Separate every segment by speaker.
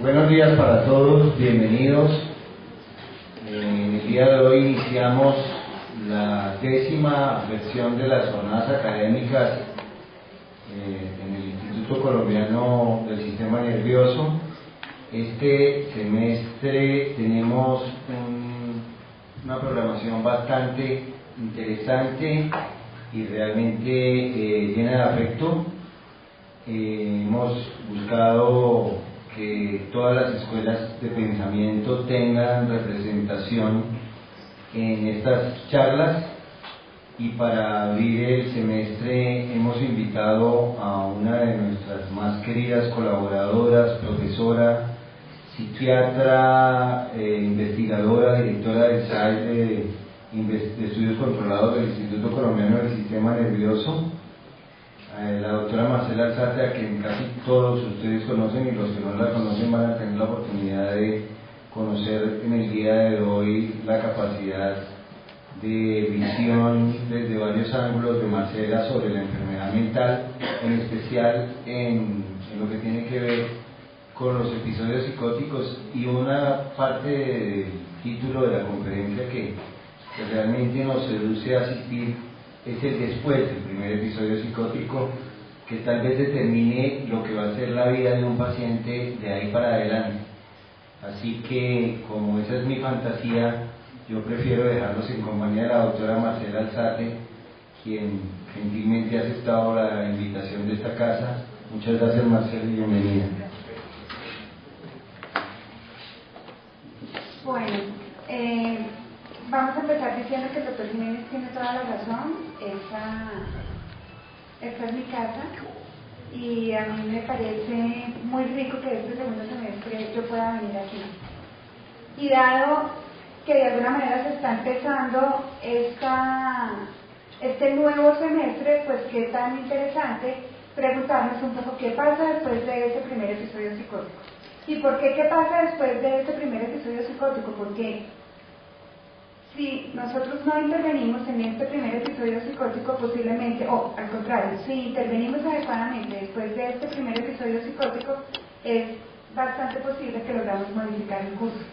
Speaker 1: Buenos días para todos, bienvenidos. En el día de hoy iniciamos la 10ª versión de las jornadas académicas en el Instituto Colombiano del Sistema Nervioso. Este semestre tenemos una programación bastante interesante y realmente llena de afecto. Hemos buscado que todas las escuelas de pensamiento tengan representación en estas charlas, y para abrir el semestre hemos invitado a una de nuestras más queridas colaboradoras, profesora, psiquiatra, investigadora, directora del SAI de Estudios Controlados del Instituto Colombiano del Sistema Nervioso, la doctora Marcela Alzate, a quien casi todos ustedes conocen, y los que no la conocen van a tener la oportunidad de conocer en el día de hoy la capacidad de visión desde varios ángulos de Marcela sobre la enfermedad mental, en especial en lo que tiene que ver con los episodios psicóticos, y una parte del título de la conferencia que realmente nos seduce a asistir es el después del primer episodio psicótico, que tal vez determine lo que va a ser la vida de un paciente de ahí para adelante. Así que, como esa es mi fantasía, yo prefiero dejarlos en compañía de la doctora Marcela Alzate, quien gentilmente ha aceptado la invitación de esta casa. Muchas gracias, Marcela, y bienvenida.
Speaker 2: Bueno, vamos a empezar diciendo que el doctor Jiménez tiene toda la razón. Esta es mi casa, y a mí me parece muy rico que este segundo semestre yo pueda venir aquí. Y dado que de alguna manera se está empezando este nuevo semestre, pues qué tan interesante preguntarnos un poco qué pasa después de este primer episodio psicótico. ¿Y por qué pasa después de este primer episodio psicótico? Porque si nosotros no intervenimos en este primer episodio psicótico, posiblemente, o al contrario, si intervenimos adecuadamente después de este primer episodio psicótico, es bastante posible que logramos modificar el curso.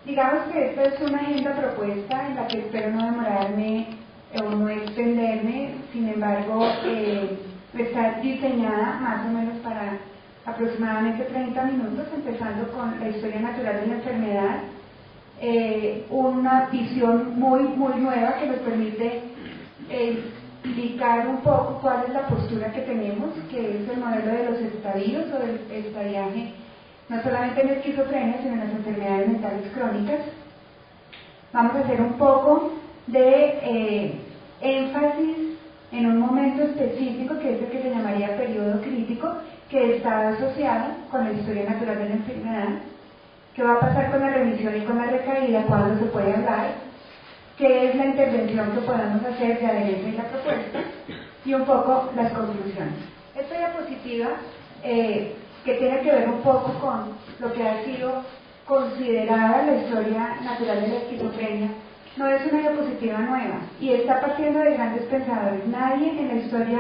Speaker 2: Digamos que esta es una agenda propuesta en la que espero no demorarme o no extenderme. Sin embargo, está diseñada más o menos para aproximadamente 30 minutos, empezando con la historia natural de la enfermedad, una visión muy nueva que nos permite explicar un poco cuál es la postura que tenemos, que es el modelo de los estadios o del estadiaje, no solamente en la esquizofrenia, sino en las enfermedades mentales crónicas. Vamos a hacer un poco de énfasis en un momento específico, que es el que se llamaría periodo crítico, que está asociado con la historia natural de la enfermedad. ¿Qué va a pasar con la remisión y con la recaída? ¿Cuándo se puede hablar? ¿Qué es la intervención que podemos hacer de adherencia y la propuesta? Y un poco las conclusiones. Esta diapositiva, que tiene que ver un poco con lo que ha sido considerada la historia natural de la esquizofrenia, no es una diapositiva nueva y está partiendo de grandes pensadores. Nadie en la historia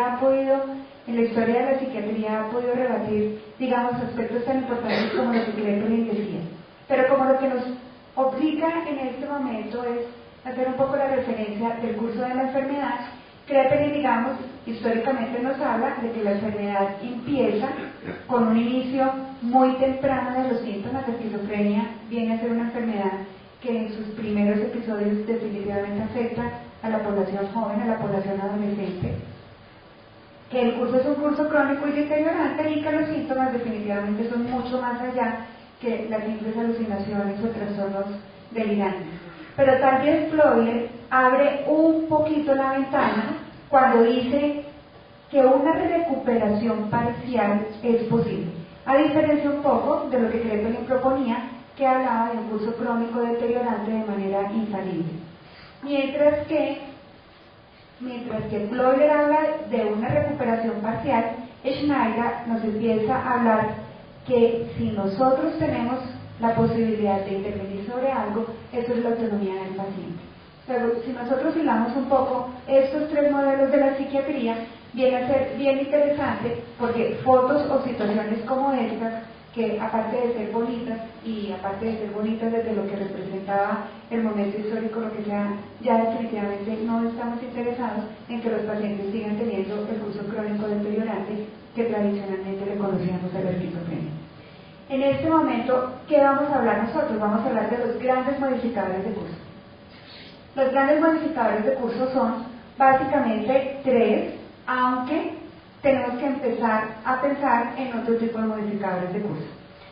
Speaker 2: de la psiquiatría ha podido rebatir, digamos, aspectos tan importantes como lo que Kraepelin decía. Pero como lo que nos obliga en este momento es hacer un poco la referencia del curso de la enfermedad, Kraepelin, digamos, históricamente nos habla de que la enfermedad empieza con un inicio muy temprano de los síntomas. La esquizofrenia viene a ser una enfermedad que en sus primeros episodios definitivamente afecta a la población joven, a la población adolescente, que el curso es un curso crónico y deteriorante, y que los síntomas definitivamente son mucho más allá que las simples alucinaciones o trastornos delirantes. Pero tal vez Floyd abre un poquito la ventana cuando dice que una recuperación parcial es posible, a diferencia un poco de lo que Kraepelin proponía, que hablaba de un curso crónico deteriorante de manera infalible. Mientras que Floyd habla de una recuperación parcial, Schneider nos empieza a hablar que si nosotros tenemos la posibilidad de intervenir sobre algo, eso es la autonomía del paciente. Pero si nosotros hilamos un poco estos tres modelos de la psiquiatría, viene a ser bien interesante, porque fotos o situaciones como estas que aparte de ser bonitas y aparte de ser bonitas desde lo que representaba el momento histórico, lo que sea, ya definitivamente no estamos interesados en que los pacientes sigan teniendo el curso crónico deteriorante que tradicionalmente le conocíamos a la esquizofrenia. En este momento, ¿qué vamos a hablar nosotros? Vamos a hablar de los grandes modificadores de curso. Los grandes modificadores de curso son básicamente 3, aunque tenemos que empezar a pensar en otro tipo de modificadores de curso.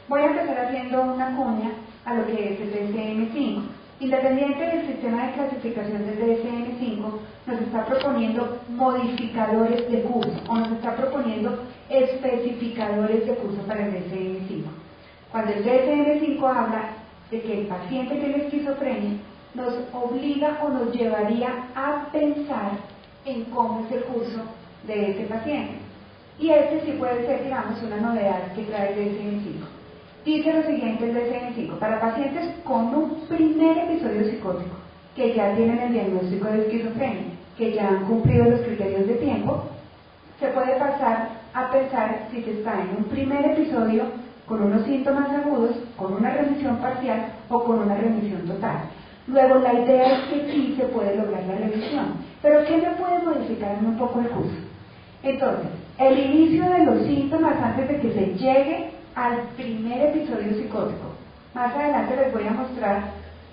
Speaker 2: Voy a empezar haciendo una cuña a lo que es el DSM-5. Independiente del sistema de clasificación del DSM-5, nos está proponiendo modificadores de curso o nos está proponiendo especificadores de curso para el DSM-5. Cuando el DSM-5 habla de que el paciente tiene esquizofrenia, nos obliga o nos llevaría a pensar en cómo es el curso de este paciente. Y este sí puede ser, digamos, una novedad que trae el DSM-5. Dice lo siguiente el DSM-5: para pacientes con un primer episodio psicótico, que ya tienen el diagnóstico de esquizofrenia, que ya han cumplido los criterios de tiempo, se puede pasar a pensar si se está en un primer episodio con unos síntomas agudos, con una remisión parcial o con una remisión total. Luego la idea es que sí se puede lograr la remisión, pero ¿qué me puede modificar un poco el curso? Entonces, el inicio de los síntomas antes de que se llegue al primer episodio psicótico. Más adelante les voy a mostrar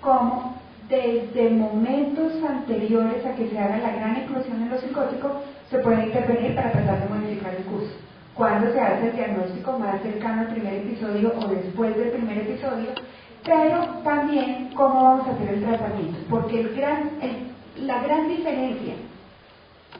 Speaker 2: cómo desde momentos anteriores a que se haga la gran eclosión en lo psicótico se puede intervenir para tratar de modificar el curso. Cuando se hace el diagnóstico más cercano al primer episodio o después del primer episodio, pero también cómo vamos a hacer el tratamiento, porque la gran diferencia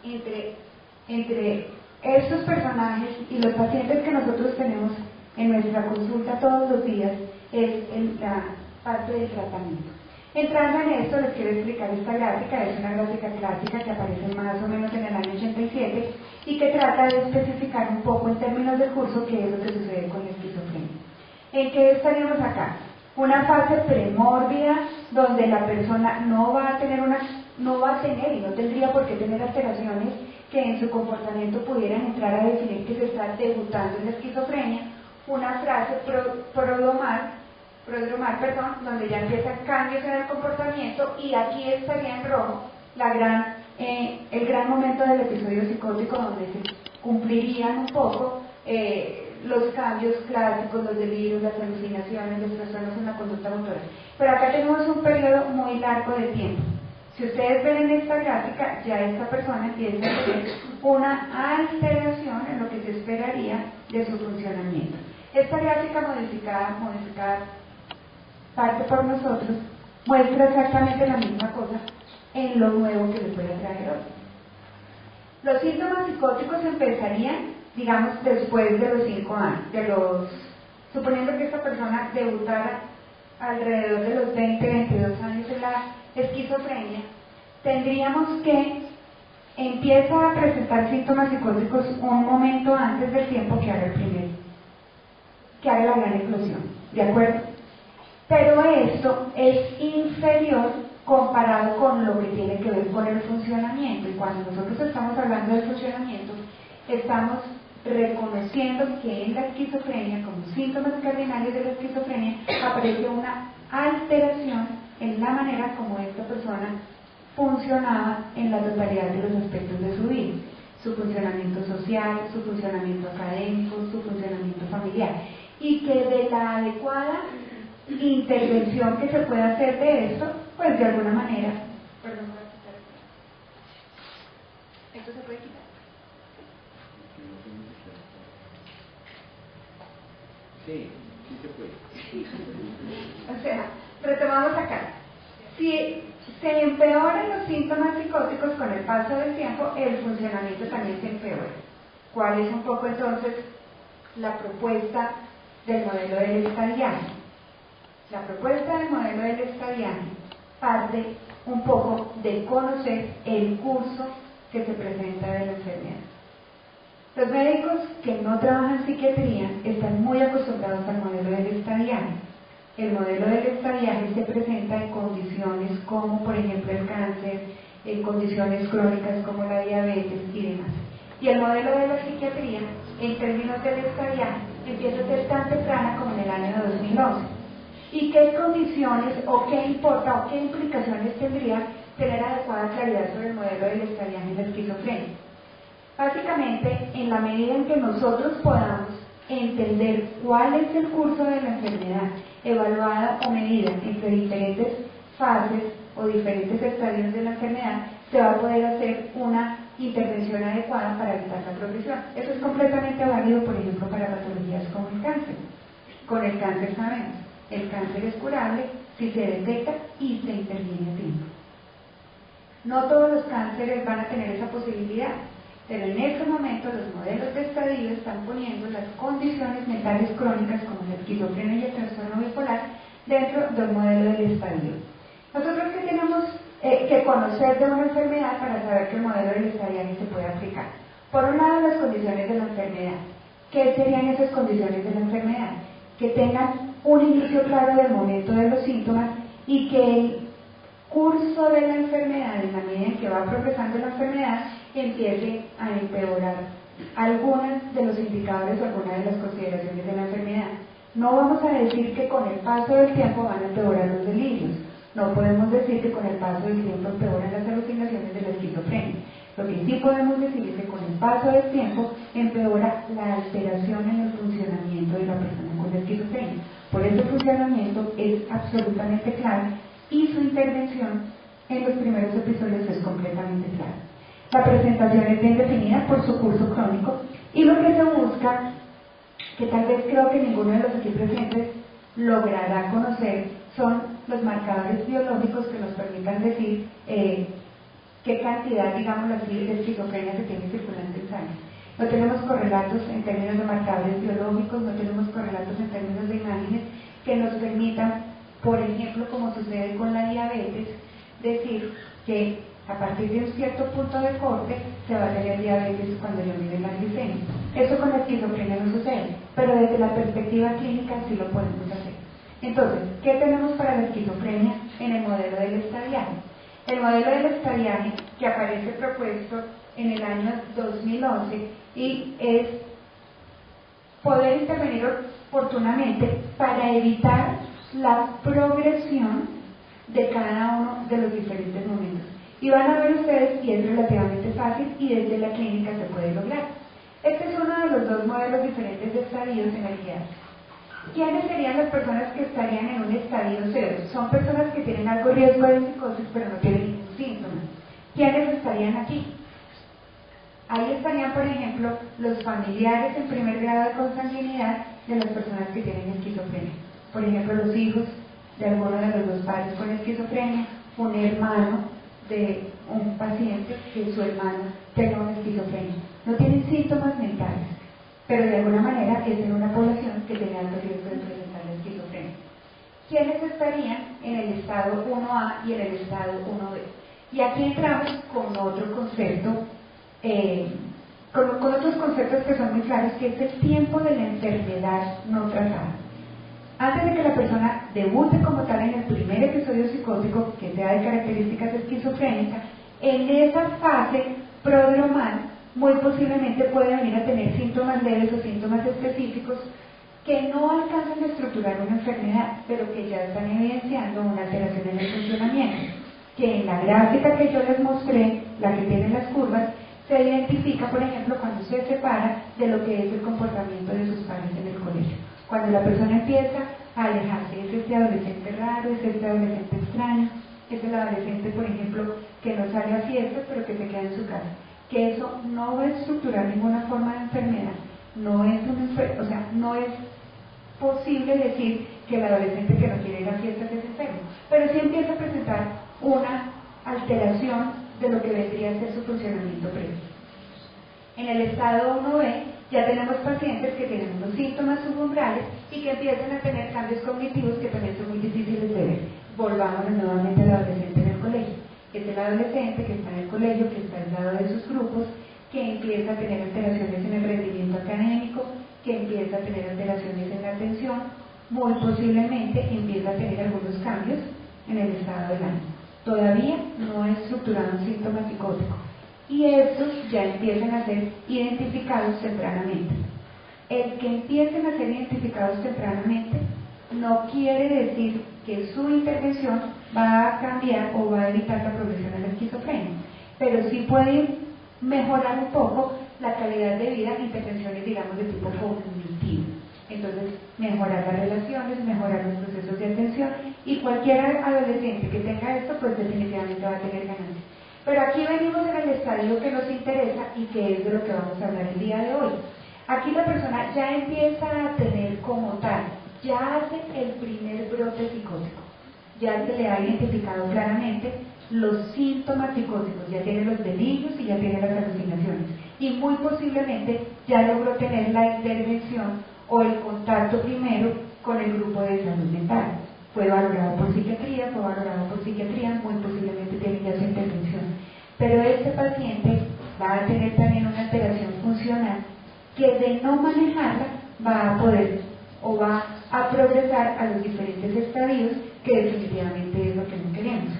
Speaker 2: entre estos personajes y los pacientes que nosotros tenemos en nuestra consulta todos los días es la parte del tratamiento. Entrando en esto, les quiero explicar esta gráfica. Es una gráfica clásica que aparece más o menos en el año 87 y que trata de especificar un poco en términos del curso qué es lo que sucede con la esquizofrenia. ¿En qué estaríamos acá? Una fase premórbida donde la persona no va a tener y no tendría por qué tener alteraciones que en su comportamiento pudieran entrar a definir que se está debutando en la esquizofrenia. Una fase prodromal, donde ya empiezan cambios en el comportamiento, y aquí estaría en rojo el gran momento del episodio psicótico donde se cumplirían un poco los cambios clásicos, los delirios, las alucinaciones, los trastornos en la conducta motora. Pero acá tenemos un periodo muy largo de tiempo. Si ustedes ven en esta gráfica, ya esta persona empieza a tener una alteración en lo que se esperaría de su funcionamiento. Esta gráfica modificada parte por nosotros, muestra exactamente la misma cosa en lo nuevo que le puede traer hoy. Los síntomas psicóticos empezarían, digamos, después de los 5 años, suponiendo que esta persona debutara alrededor de los 20-22 años en la esquizofrenia, tendríamos que empieza a presentar síntomas psicóticos un momento antes del tiempo que haga la gran eclosión, ¿de acuerdo? Pero esto es inferior comparado con lo que tiene que ver con el funcionamiento, y cuando nosotros estamos hablando del funcionamiento, estamos reconociendo que en la esquizofrenia, como síntomas cardinales de la esquizofrenia, aparece una alteración en la manera como esta persona funcionaba en la totalidad de los aspectos de su vida: su funcionamiento social, su funcionamiento académico, su funcionamiento familiar, y que de la adecuada intervención que se puede hacer de esto, pues de alguna manera, perdón, voy a quitar esto se puede quitar.
Speaker 1: Sí, sí se puede.
Speaker 2: O sea, retomamos acá. Si se empeoran los síntomas psicóticos con el paso del tiempo, el funcionamiento también se empeora. ¿Cuál es un poco entonces la propuesta del modelo del estadiaje? La propuesta del modelo del estadiaje parte un poco de conocer el curso que se presenta de la enfermedad. Los médicos que no trabajan psiquiatría están muy acostumbrados al modelo del estadiaje. El modelo del estadiaje se presenta en condiciones como, por ejemplo, el cáncer, en condiciones crónicas como la diabetes y demás. Y el modelo de la psiquiatría, en términos del estadiaje, empieza a ser tan temprana como en el año 2011. ¿Y qué condiciones o qué importa o qué implicaciones tendría tener adecuada claridad sobre el modelo del estadiaje y la esquizofrenia? Básicamente, en la medida en que nosotros podamos entender cuál es el curso de la enfermedad, evaluada o medida entre diferentes fases o diferentes estadios de la enfermedad, se va a poder hacer una intervención adecuada para evitar la progresión. Eso es completamente válido, por ejemplo, para patologías como el cáncer. Con el cáncer sabemos, el cáncer es curable si se detecta y se interviene a tiempo. No todos los cánceres van a tener esa posibilidad, pero en este momento los modelos de estadio están poniendo las condiciones mentales crónicas como la esquizofrenia y el trastorno bipolar dentro del modelo del estadio. Nosotros que tenemos que conocer de una enfermedad para saber que el modelo del estadiaje se puede aplicar. Por un lado, las condiciones de la enfermedad. ¿Qué serían esas condiciones de la enfermedad? Que tengan un inicio claro del momento de los síntomas y que el curso de la enfermedad, en la medida en que va progresando la enfermedad, empiece a empeorar algunos de los indicadores o algunas de las consideraciones de la enfermedad. No vamos a decir que con el paso del tiempo van a empeorar los delirios. No podemos decir que con el paso del tiempo empeoran las alucinaciones de la esquizofrenia. Lo que sí podemos decir es que con el paso del tiempo empeora la alteración en el funcionamiento de la persona con la esquizofrenia. Por ese funcionamiento es absolutamente claro y su intervención en los primeros episodios es completamente clara. La presentación es bien definida por su curso crónico y lo que se busca, que tal vez creo que ninguno de los aquí presentes logrará conocer, son los marcadores biológicos que nos permitan decir qué cantidad, digámoslo así, de esquizofrenia se tiene circulante en sangre. No tenemos correlatos en términos de marcadores biológicos, no tenemos correlatos en términos de imágenes que nos permitan, por ejemplo, como sucede con la diabetes, decir que a partir de un cierto punto de corte se va a tener diabetes cuando yo mide la glicemia. Eso con la esquizofrenia no sucede, pero desde la perspectiva clínica sí lo podemos hacer. Entonces, ¿qué tenemos para la esquizofrenia en el modelo del estadiaje? El modelo del estadiaje, que aparece propuesto en el año 2011 y es poder intervenir oportunamente para evitar la progresión de cada uno de los diferentes momentos. Y van a ver ustedes, y es relativamente fácil y desde la clínica se puede lograr. Este es uno de los dos modelos diferentes de estadios en el que hay. ¿Quiénes serían las personas que estarían en un estadio 0? Son personas que tienen algo riesgo de psicosis pero no tienen ningún síntoma. ¿Quiénes estarían aquí? Ahí estarían, por ejemplo, los familiares en primer grado de consanguinidad de las personas que tienen esquizofrenia. Por ejemplo, los hijos de alguno de los dos padres con esquizofrenia, un hermano de un paciente que su hermano tenga una esquizofrenia. No tienen síntomas mentales, pero de alguna manera es en una población que tiene alto riesgo de presentar la esquizofrenia. ¿Quiénes estarían en el estado 1A y en el estado 1B? Y aquí entramos con otro concepto, con otros conceptos que son muy claros, que es el tiempo de la enfermedad no tratada. Antes de que la persona debute como tal en el primer episodio psicótico, que sea de características esquizofrénicas, en esa fase prodromal, muy posiblemente puede venir a tener síntomas leves o síntomas específicos que no alcanzan a estructurar una enfermedad, pero que ya están evidenciando una alteración en el funcionamiento, que en la gráfica que yo les mostré, la que tiene las curvas, se identifica, por ejemplo, cuando se separa de lo que es el comportamiento de sus padres en el colegio. Cuando la persona empieza a alejarse, es este adolescente raro, es este adolescente extraño, es el adolescente, por ejemplo, que no sale a fiestas, pero que se queda en su casa. Que eso no va a estructurar ninguna forma de enfermedad, no es posible decir que el adolescente que no quiere ir a fiestas es enfermo, pero sí empieza a presentar una alteración de lo que vendría a ser su funcionamiento previo. En el estado 1B ya tenemos pacientes que tienen unos síntomas subumbrales y que empiezan a tener cambios cognitivos que también son muy difíciles de ver. Volvamos nuevamente al adolescente en el colegio. Es el adolescente que está en el colegio, que está aislado de sus grupos, que empieza a tener alteraciones en el rendimiento académico, que empieza a tener alteraciones en la atención, muy posiblemente empieza a tener algunos cambios en el estado del ánimo. Todavía no ha estructurado un síntoma psicótico y estos ya empiezan a ser identificados tempranamente. El que empiecen a ser identificados tempranamente no quiere decir que su intervención va a cambiar o va a evitar la progresión de la esquizofrenia, pero sí puede mejorar un poco la calidad de vida en intervenciones, digamos, de tipo cognitivo. Entonces, mejorar las relaciones, mejorar los procesos de atención, y cualquier adolescente que tenga esto, pues definitivamente va a tener ganancias. Pero aquí venimos en el estadio que nos interesa y que es de lo que vamos a hablar el día de hoy. Aquí la persona ya empieza a tener como tal, ya hace el primer brote psicótico, ya se le ha identificado claramente los síntomas psicóticos, ya tiene los delirios y ya tiene las alucinaciones, y muy posiblemente ya logró tener la intervención o el contacto primero con el grupo de salud mental. Fue valorado por psiquiatría, muy posiblemente tiene ya su intervención. Pero este paciente va a tener también una alteración funcional que de no manejarla va a poder o va a progresar a los diferentes estadios, que definitivamente es lo que no queremos.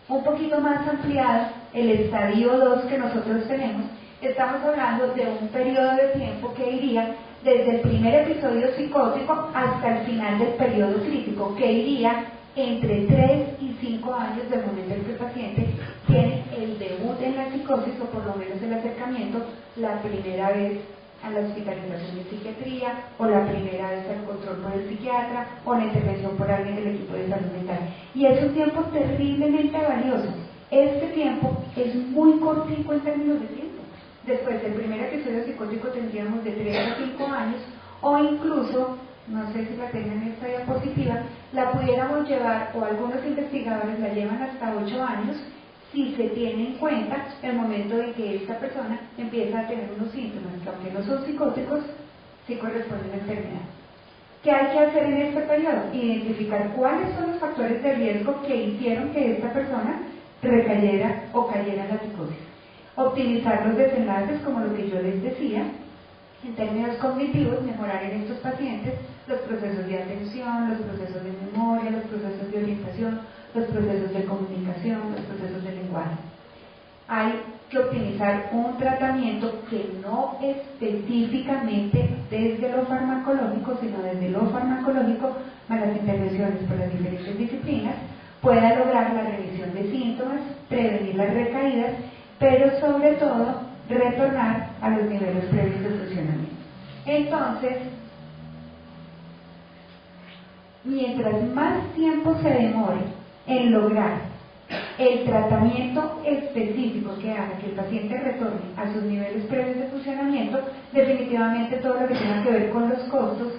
Speaker 2: Un poquito más ampliado, el estadio 2 que nosotros tenemos, estamos hablando de un periodo de tiempo que iría desde el primer episodio psicótico hasta el final del periodo crítico, que iría entre 3 y 5 años del momento en que el paciente tiene el debut en la psicosis, o por lo menos el acercamiento la primera vez a la hospitalización de psiquiatría, o la primera vez al control por el psiquiatra, o la intervención por alguien del equipo de salud mental. Y es un tiempo terriblemente valioso. Este tiempo es muy cortico en términos de tiempo. Después del primer episodio psicótico tendríamos de 3 a 5 años, o incluso, no sé si la tengan en esta diapositiva, la pudiéramos llevar, o algunos investigadores la llevan hasta 8 años, si se tiene en cuenta el momento en que esta persona empieza a tener unos síntomas que, aunque no son psicóticos, sí corresponden a la enfermedad. ¿Qué hay que hacer en este periodo? Identificar cuáles son los factores de riesgo que hicieron que esta persona recayera o cayera en la psicosis. Optimizar los desenlaces, como lo que yo les decía, en términos cognitivos, mejorar en estos pacientes los procesos de atención, los procesos de memoria, los procesos de orientación, los procesos de comunicación, los procesos de lenguaje. Hay que optimizar un tratamiento que no específicamente desde lo farmacológico, sino desde lo farmacológico más las intervenciones por las diferentes disciplinas, pueda lograr la remisión de síntomas, prevenir las recaídas, pero sobre todo retornar a los niveles previos de funcionamiento. Entonces, mientras más tiempo se demore en lograr el tratamiento específico que haga que el paciente retorne a sus niveles previos de funcionamiento, definitivamente todo lo que tenga que ver con los costos,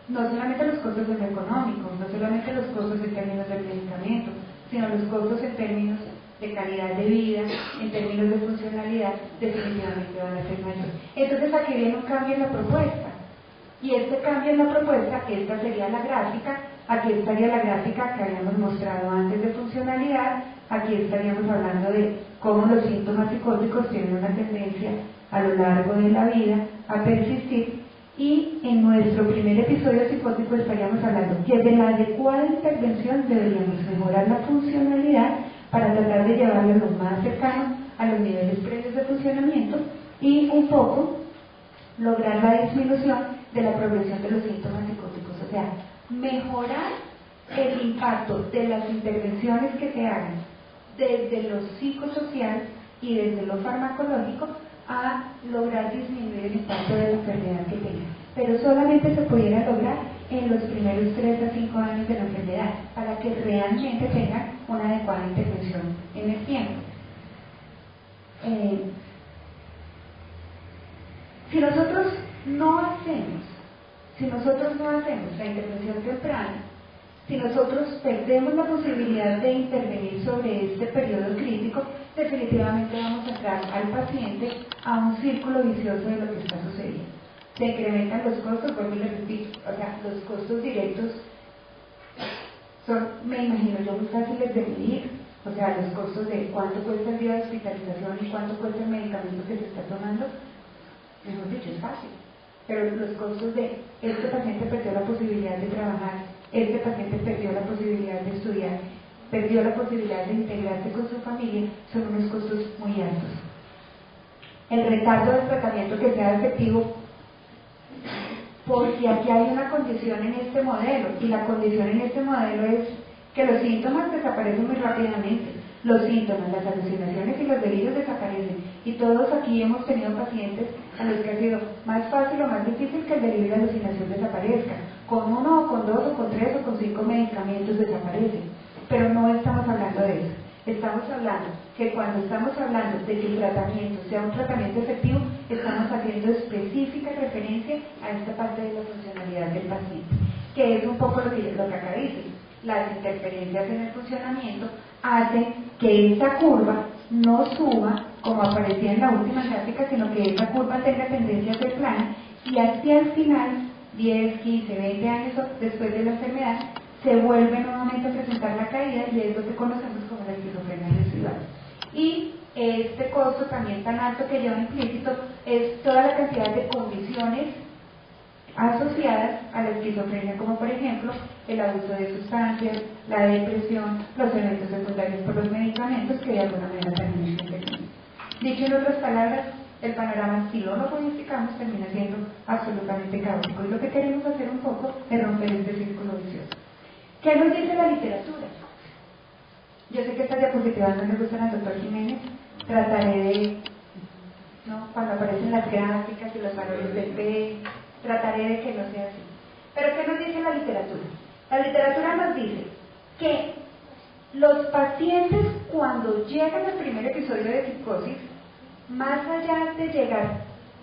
Speaker 2: no solamente los costos en lo económico, no solamente los costos en términos del medicamento, sino los costos en términos de calidad de vida, en términos de funcionalidad, definitivamente van a ser mayores. Entonces aquí viene un cambio en la propuesta, y este cambio en la propuesta, esta sería la gráfica, aquí estaría la gráfica que habíamos mostrado antes de funcionalidad, aquí estaríamos hablando de cómo los síntomas psicóticos tienen una tendencia a lo largo de la vida a persistir, y en nuestro primer episodio psicótico estaríamos hablando que de la adecuada intervención deberíamos mejorar la funcionalidad para tratar de llevarlo lo más cercano a los niveles previos de funcionamiento y un poco lograr la disminución de la progresión de los síntomas psicóticos, o sea, mejorar el impacto de las intervenciones que se hagan desde lo psicosocial y desde lo farmacológico a lograr disminuir el impacto de la enfermedad que tenga. Pero solamente se pudiera lograr en los primeros 3 a 5 años de la enfermedad, para que realmente tenga una adecuada intervención en el tiempo. Si nosotros no hacemos la intervención temprana, si nosotros perdemos la posibilidad de intervenir sobre este periodo crítico, definitivamente vamos a entrar al paciente a un círculo vicioso de lo que está sucediendo. Se incrementan los costos, vuelvo y les repito, o sea, los costos directos son, me imagino yo, muy fáciles de medir, o sea, los costos de cuánto cuesta el día de hospitalización y cuánto cuesta el medicamento que se está tomando, mejor dicho, es fácil. Pero los costos de este paciente perdió la posibilidad de trabajar, este paciente perdió la posibilidad de estudiar, perdió la posibilidad de integrarse con su familia, son unos costos muy altos. El retardo del tratamiento que sea efectivo porque aquí hay una condición en este modelo, y la condición en este modelo es que los síntomas desaparecen muy rápidamente. Los síntomas, las alucinaciones y los delirios desaparecen. Y todos aquí hemos tenido pacientes a los que ha sido más fácil o más difícil que el delirio y la alucinación desaparezcan. Con 1 o con 2 o con 3 o con 5 medicamentos desaparecen. Pero no estamos hablando de eso. Estamos hablando que cuando estamos hablando de que el tratamiento sea un tratamiento efectivo, estamos haciendo específica referencia a esta parte de la funcionalidad del paciente, que es un poco lo que acá dice. Las interferencias en el funcionamiento hacen que esta curva no suba como aparecía en la última gráfica, sino que esta curva tenga tendencia a ser plana, y hacia el final, 10, 15, 20 años después de la enfermedad, se vuelve nuevamente a presentar la caída, y es lo que conocemos como la esquizofrenia residual. Y este costo también tan alto que lleva implícito es toda la cantidad de condiciones asociadas a la esquizofrenia, como por ejemplo el abuso de sustancias, la depresión, los eventos secundarios por los medicamentos, que de alguna manera también intervienen. Dicho en otras palabras, el panorama, si no lo modificamos, termina siendo absolutamente caótico, y lo que queremos hacer un poco es romper este círculo vicioso. ¿Qué nos dice la literatura? Yo sé que estas diapositivas no les gustan al doctor Jiménez, trataré de, ¿no?, cuando aparecen las gráficas y los valores del P, trataré de que no sea así. Pero ¿qué nos dice la literatura? La literatura nos dice que los pacientes, cuando llegan al primer episodio de psicosis, más allá de llegar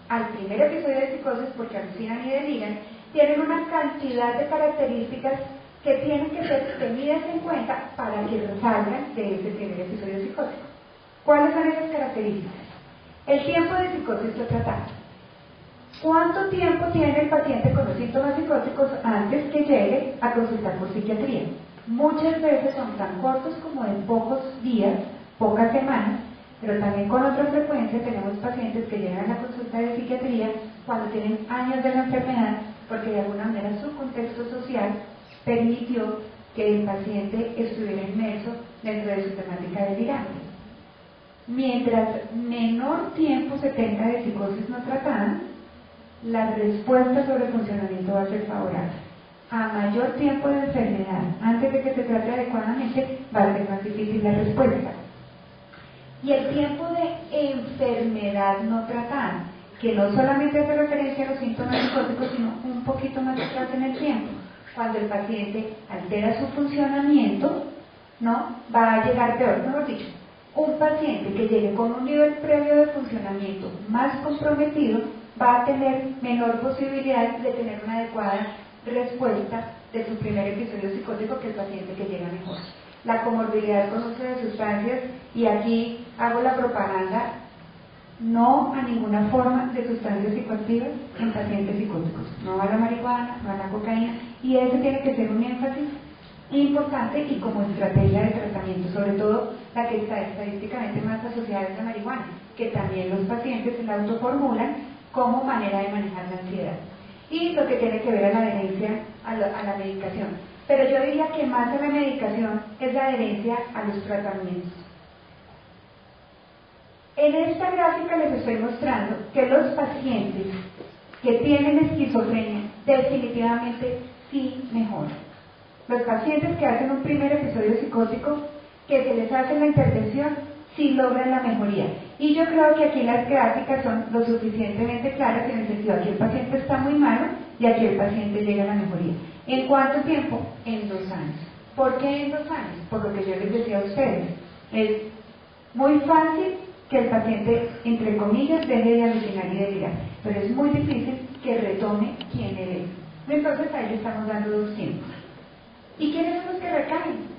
Speaker 2: al primer episodio de psicosis porque alucinan y deliran, tienen una cantidad de características que tienen que ser tenidas en cuenta para que salgan de ese primer episodio psicótico. ¿Cuáles son esas características? El tiempo de psicosis lo tratamos. ¿Cuánto tiempo tiene el paciente con los síntomas psicóticos antes que llegue a consultar por psiquiatría? Muchas veces son tan cortos como de pocos días, pocas semanas, pero también con otra frecuencia tenemos pacientes que llegan a la consulta de psiquiatría cuando tienen años de la enfermedad, porque de alguna manera su contexto social permitió que el paciente estuviera inmerso dentro de su temática delirante. Mientras menor tiempo se tenga de psicosis no tratada, la respuesta sobre el funcionamiento va a ser favorable. A mayor tiempo de enfermedad, antes de que se trate adecuadamente, va a ser más difícil la respuesta. Y el tiempo de enfermedad no tratada, que no solamente hace referencia a los síntomas psicóticos, sino un poquito más atrás en el tiempo, cuando el paciente altera su funcionamiento, ¿no?, va a llegar peor. Mejor dicho, un paciente que llegue con un nivel previo de funcionamiento más comprometido va a tener menor posibilidad de tener una adecuada respuesta de su primer episodio psicótico que el paciente que llega mejor. La comorbilidad con uso de sustancias, y aquí hago la propaganda, no a ninguna forma de sustancias psicoactivas en pacientes psicóticos, no a la marihuana, no a la cocaína, y ese tiene que ser un énfasis importante y como estrategia de tratamiento, sobre todo la que está estadísticamente más asociada a la marihuana, que también los pacientes se la autoformulan como manera de manejar la ansiedad, y lo que tiene que ver a la adherencia a la medicación. Pero yo diría que más de la medicación es la adherencia a los tratamientos. En esta gráfica les estoy mostrando que los pacientes que tienen esquizofrenia definitivamente sí mejoran. Los pacientes que hacen un primer episodio psicótico, que se les hace la intervención, sí logran la mejoría. Y yo creo que aquí las gráficas son lo suficientemente claras en el sentido, aquí el paciente está muy malo y aquí el paciente llega a la mejoría. ¿En cuánto tiempo? En 2 años. ¿Por qué en 2 años? Por lo que yo les decía a ustedes. Es muy fácil que el paciente, entre comillas, deje de alucinar y delirar, pero es muy difícil que retome quién eres. Entonces ahí le estamos dando 2 tiempos. ¿Y quiénes son los que recaen?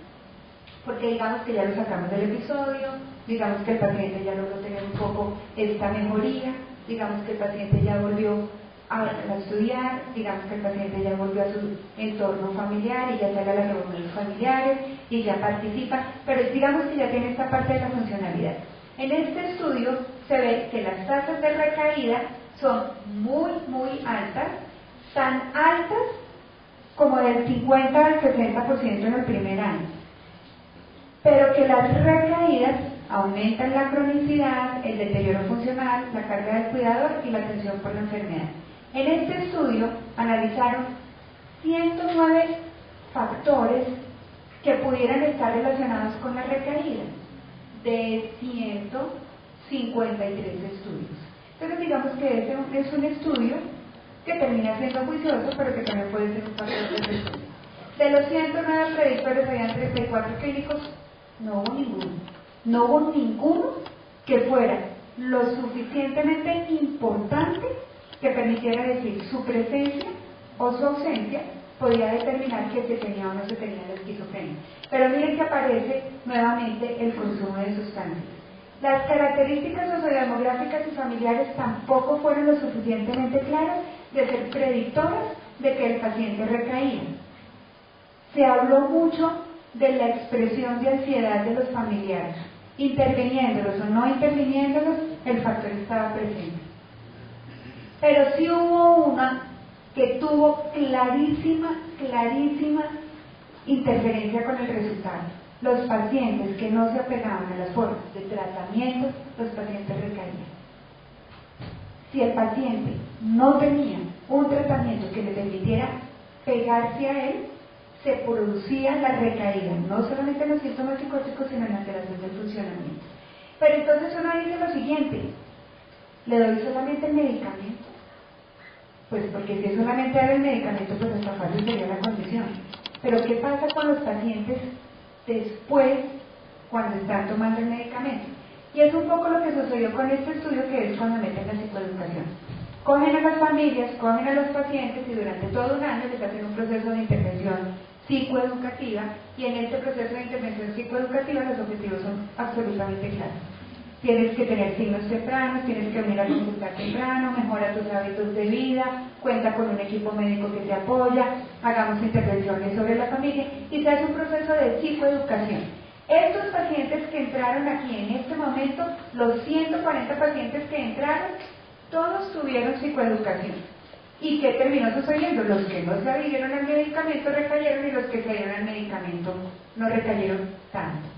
Speaker 2: Porque digamos que ya lo sacamos del episodio, digamos que el paciente ya logró tener un poco esta mejoría, digamos que el paciente ya volvió a estudiar, digamos que el paciente ya volvió a su entorno familiar y ya sale a las reuniones familiares y ya participa, pero digamos que ya tiene esta parte de la funcionalidad. En este estudio se ve que las tasas de recaída son muy, muy altas, tan altas como del 50 al 60% en el primer año, pero que las recaídas aumentan la cronicidad, el deterioro funcional, la carga del cuidador y la atención por la enfermedad. En este estudio analizaron 109 factores que pudieran estar relacionados con la recaída de 153 estudios. Entonces digamos que ese es un estudio que termina siendo juicioso, pero que también puede ser un factor de estudio. De los 109 predictores habían 34 clínicos, no hubo ninguno. No hubo ninguno que fuera lo suficientemente importante que permitiera decir su presencia o su ausencia podía determinar que se tenía o no se tenía la esquizofrenia. Pero miren que aparece nuevamente el consumo de sustancias. Las características sociodemográficas y familiares tampoco fueron lo suficientemente claras de ser predictoras de que el paciente recaía. Se habló mucho de la expresión de ansiedad de los familiares. Interviniéndolos o no interviniéndolos, el factor estaba presente. Pero sí hubo una que tuvo clarísima interferencia con el resultado. Los pacientes que no se apegaban a las formas de tratamiento, los pacientes recaían. Si el paciente no tenía un tratamiento que le permitiera pegarse a él, se producía la recaída, no solamente en los síntomas psicóticos, sino en la alteración del funcionamiento. Pero entonces uno dice lo siguiente: ¿le doy solamente el medicamento? Pues porque si es solamente dar el medicamento, pues hasta fácil sería la condición. Pero ¿qué pasa con los pacientes después, cuando están tomando el medicamento? Y es un poco lo que sucedió con este estudio, que es cuando meten la psicoeducación. Cogen a las familias, cogen a los pacientes y durante todo un año les hacen un proceso de intervención psicoeducativa, y en este proceso de intervención psicoeducativa los objetivos son absolutamente claros. Tienes que tener signos tempranos, tienes que venir a consultar temprano, mejora tus hábitos de vida, cuenta con un equipo médico que te apoya, hagamos intervenciones sobre la familia, y se hace un proceso de psicoeducación. Estos pacientes que entraron aquí en este momento, los 140 pacientes que entraron, todos tuvieron psicoeducación. ¿Y qué terminó sucediendo? Los que no se adhirieron al medicamento recayeron, y los que se adhirieron al medicamento no recayeron tanto.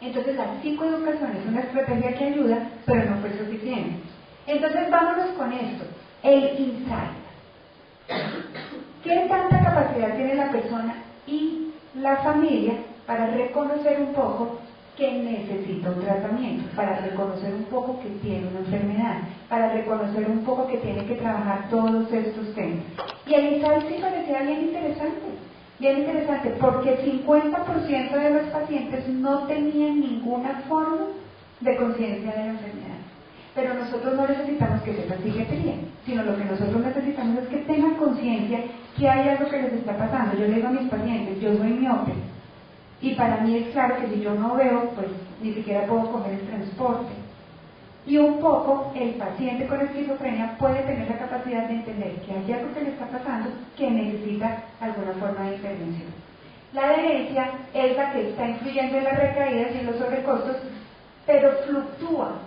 Speaker 2: Entonces la psicoeducación es una estrategia que ayuda, pero no fue suficiente. Entonces vámonos con esto, el insight. ¿Qué tanta capacidad tiene la persona y la familia para reconocer un poco que necesita un tratamiento, para reconocer un poco que tiene una enfermedad, para reconocer un poco que tiene que trabajar todos estos temas? Y el insight sí parecía bien interesante, porque el 50% de los pacientes no tenían ninguna forma de conciencia de la enfermedad. Pero nosotros no necesitamos que sepan psiquiatría, sino lo que nosotros necesitamos es que tengan conciencia que hay algo que les está pasando. Yo le digo a mis pacientes: yo soy miope, y para mí es claro que si yo no veo, pues ni siquiera puedo coger el transporte. Y un poco el paciente con esquizofrenia puede tener la capacidad de entender que hay algo que le está pasando que necesita alguna forma de intervención. La adherencia es la que está influyendo en las recaídas y en los sobrecostos, pero fluctúa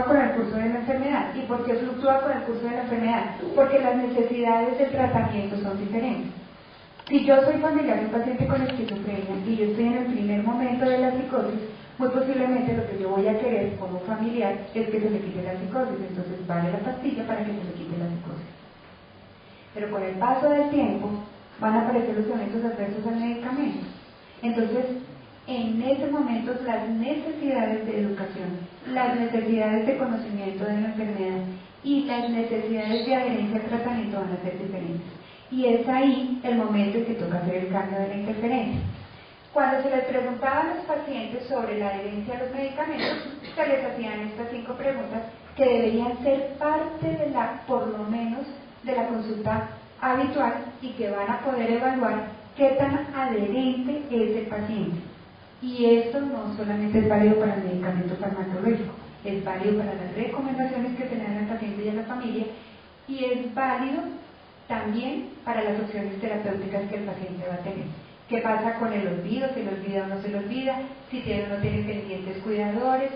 Speaker 2: con el curso de la enfermedad. ¿Y por qué fluctúa con el curso de la enfermedad? Porque las necesidades del tratamiento son diferentes. Si yo soy familiar de un paciente con esquizofrenia y yo estoy en el primer momento de la psicosis, muy posiblemente lo que yo voy a querer como familiar es que se me quite la psicosis, entonces vale la pastilla para que se me quite la psicosis. Pero con el paso del tiempo van a aparecer los eventos adversos al medicamento. Entonces, en ese momento las necesidades de educación, las necesidades de conocimiento de la enfermedad y las necesidades de adherencia al tratamiento van a ser diferentes. Y es ahí el momento en que toca hacer el cambio de la interferencia. Cuando se les preguntaba a los pacientes sobre la adherencia a los medicamentos, se les hacían estas 5 preguntas que deberían ser parte de por lo menos, de la consulta habitual, y que van a poder evaluar qué tan adherente es el paciente. Y esto no solamente es válido para el medicamento farmacológico, es válido para las recomendaciones que tengan al paciente y a la familia, y es válido también para las opciones terapéuticas que el paciente va a tener. ¿Qué pasa con el olvido? ¿Se le olvida o no se le olvida? Si tiene o no tiene pendientes cuidadores.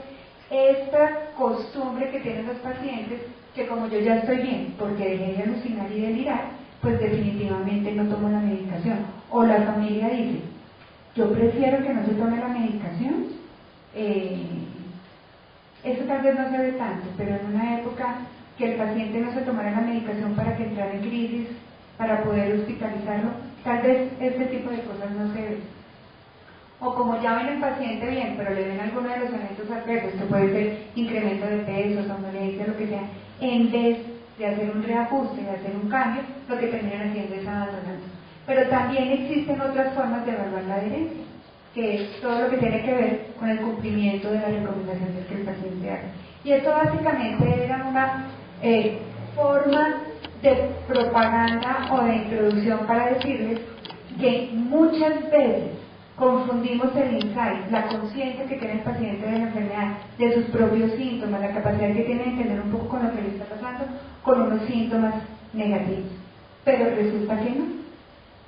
Speaker 2: Esta costumbre que tienen los pacientes, que como yo ya estoy bien porque dejé de alucinar y delirar, pues definitivamente no tomo la medicación. O la familia dice: yo prefiero que no se tome la medicación. Eso tal vez no se ve tanto, pero en una época que el paciente no se tomara la medicación para que entrara en crisis, para poder hospitalizarlo. Tal vez este tipo de cosas no se ven. O como ya ven el paciente bien, pero le ven alguno de los eventos adversos, que puede ser incremento de peso, somnolencia, lo que sea, en vez de hacer un reajuste, de hacer un cambio, lo que terminan haciendo es abandonando. Pero también existen otras formas de evaluar la adherencia, que es todo lo que tiene que ver con el cumplimiento de las recomendaciones que el paciente haga. Y esto básicamente era una forma de propaganda o de introducción para decirles que muchas veces confundimos el insight, la conciencia que tiene el paciente de la enfermedad, de sus propios síntomas, la capacidad que tiene de entender un poco con lo que le está pasando, con unos síntomas negativos. Pero resulta que no.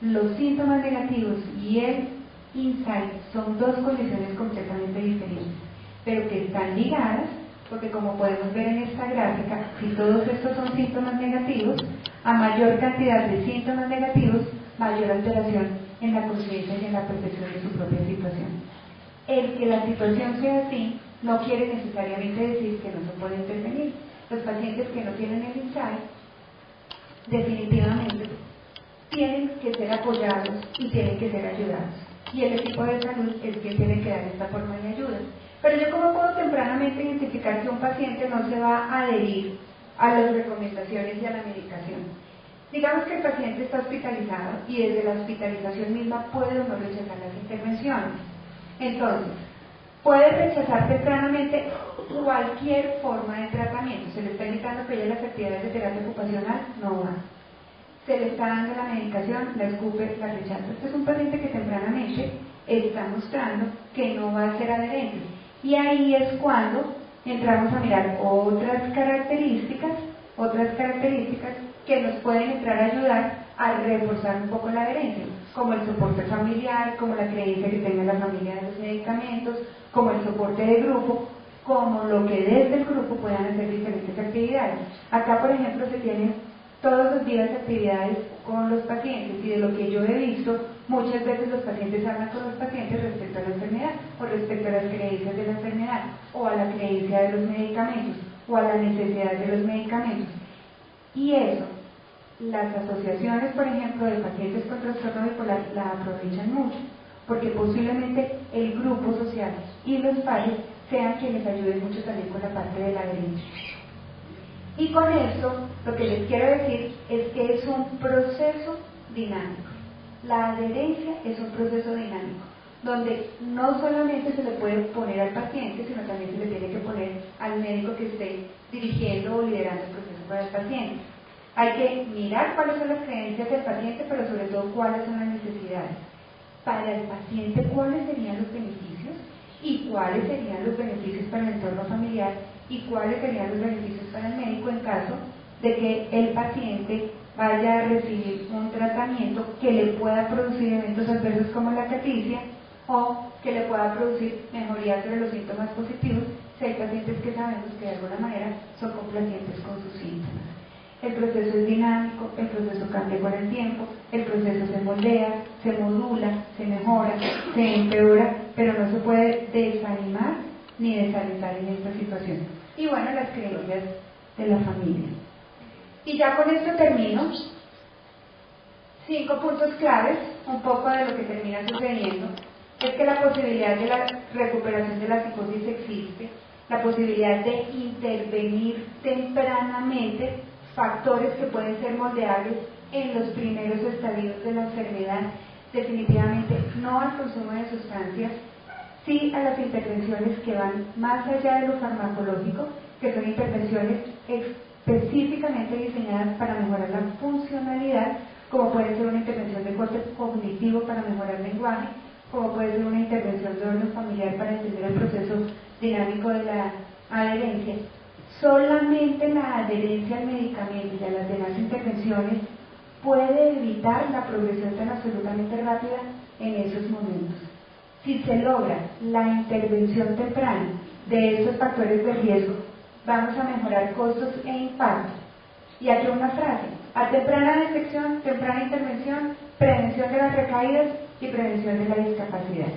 Speaker 2: Los síntomas negativos y el insight son dos condiciones completamente diferentes, pero que están ligadas, porque como podemos ver en esta gráfica, si todos estos son síntomas negativos, a mayor cantidad de síntomas negativos, mayor alteración en la conciencia y en la percepción de su propia situación. El que la situación sea así no quiere necesariamente decir que no se puede intervenir. Los pacientes que no tienen el insight definitivamente tienen que ser apoyados y tienen que ser ayudados. Y el equipo de salud es quien tiene que dar esta forma de ayuda. Pero yo, ¿cómo puedo tempranamente identificar que un paciente no se va a adherir a las recomendaciones y a la medicación? Digamos que el paciente está hospitalizado y desde la hospitalización misma puede o no rechazar las intervenciones. Entonces, puede rechazar tempranamente cualquier forma de tratamiento. Se le está indicando que ya las actividades de terapia ocupacional no van. Se le está dando la medicación, la escupe, la rechaza. Este es un paciente que tempranamente está mostrando que no va a ser adherente. Y ahí es cuando entramos a mirar otras características que nos pueden entrar a ayudar a reforzar un poco la adherencia, como el soporte familiar, como la creencia que tenga la familia de los medicamentos, como el soporte de grupo, como lo que desde el grupo puedan hacer diferentes actividades. Acá, por ejemplo, se tienen todos los días actividades con los pacientes, y de lo que yo he visto, muchas veces los pacientes hablan con los pacientes respecto a la enfermedad, o respecto a las creencias de la enfermedad, o a la creencia de los medicamentos, o a la necesidad de los medicamentos. Y eso, las asociaciones, por ejemplo, de pacientes con trastorno bipolar la aprovechan mucho, porque posiblemente el grupo social y los pares sean quienes ayuden mucho también con la parte de la adherencia. Y con esto, lo que les quiero decir es que es un proceso dinámico. La adherencia es un proceso dinámico, donde no solamente se le puede poner al paciente, sino también se le tiene que poner al médico que esté dirigiendo o liderando el proceso para el paciente. Hay que mirar cuáles son las creencias del paciente, pero sobre todo cuáles son las necesidades. Para el paciente, cuáles serían los beneficios y cuáles serían los beneficios para el entorno familiar y cuáles serían los beneficios para el médico en caso de que el paciente vaya a recibir un tratamiento que le pueda producir eventos adversos como la caticia o que le pueda producir mejoría sobre los síntomas positivos si hay pacientes que sabemos que de alguna manera son complacientes con sus síntomas. El proceso es dinámico, el proceso cambia con el tiempo, el proceso se moldea, se modula, se mejora, se empeora, pero no se puede desanimar ni desalentar en esta situación. Y bueno, las creencias de la familia. Y ya con esto termino. 5 puntos claves, un poco de lo que termina sucediendo, es que la posibilidad de la recuperación de la psicosis existe, la posibilidad de intervenir tempranamente factores que pueden ser moldeables en los primeros estadios de la enfermedad, definitivamente no al consumo de sustancias, sí a las intervenciones que van más allá de lo farmacológico, que son intervenciones específicamente diseñadas para mejorar la funcionalidad, como puede ser una intervención de corte cognitivo para mejorar el lenguaje, como puede ser una intervención de orden familiar para entender el proceso dinámico de la adherencia. Solamente la adherencia al medicamento y a las demás intervenciones puede evitar la progresión tan absolutamente rápida en esos momentos. Si se logra la intervención temprana de estos factores de riesgo, vamos a mejorar costos e impacto. Y aquí una frase: a temprana detección, temprana intervención, prevención de las recaídas y prevención de la discapacidad.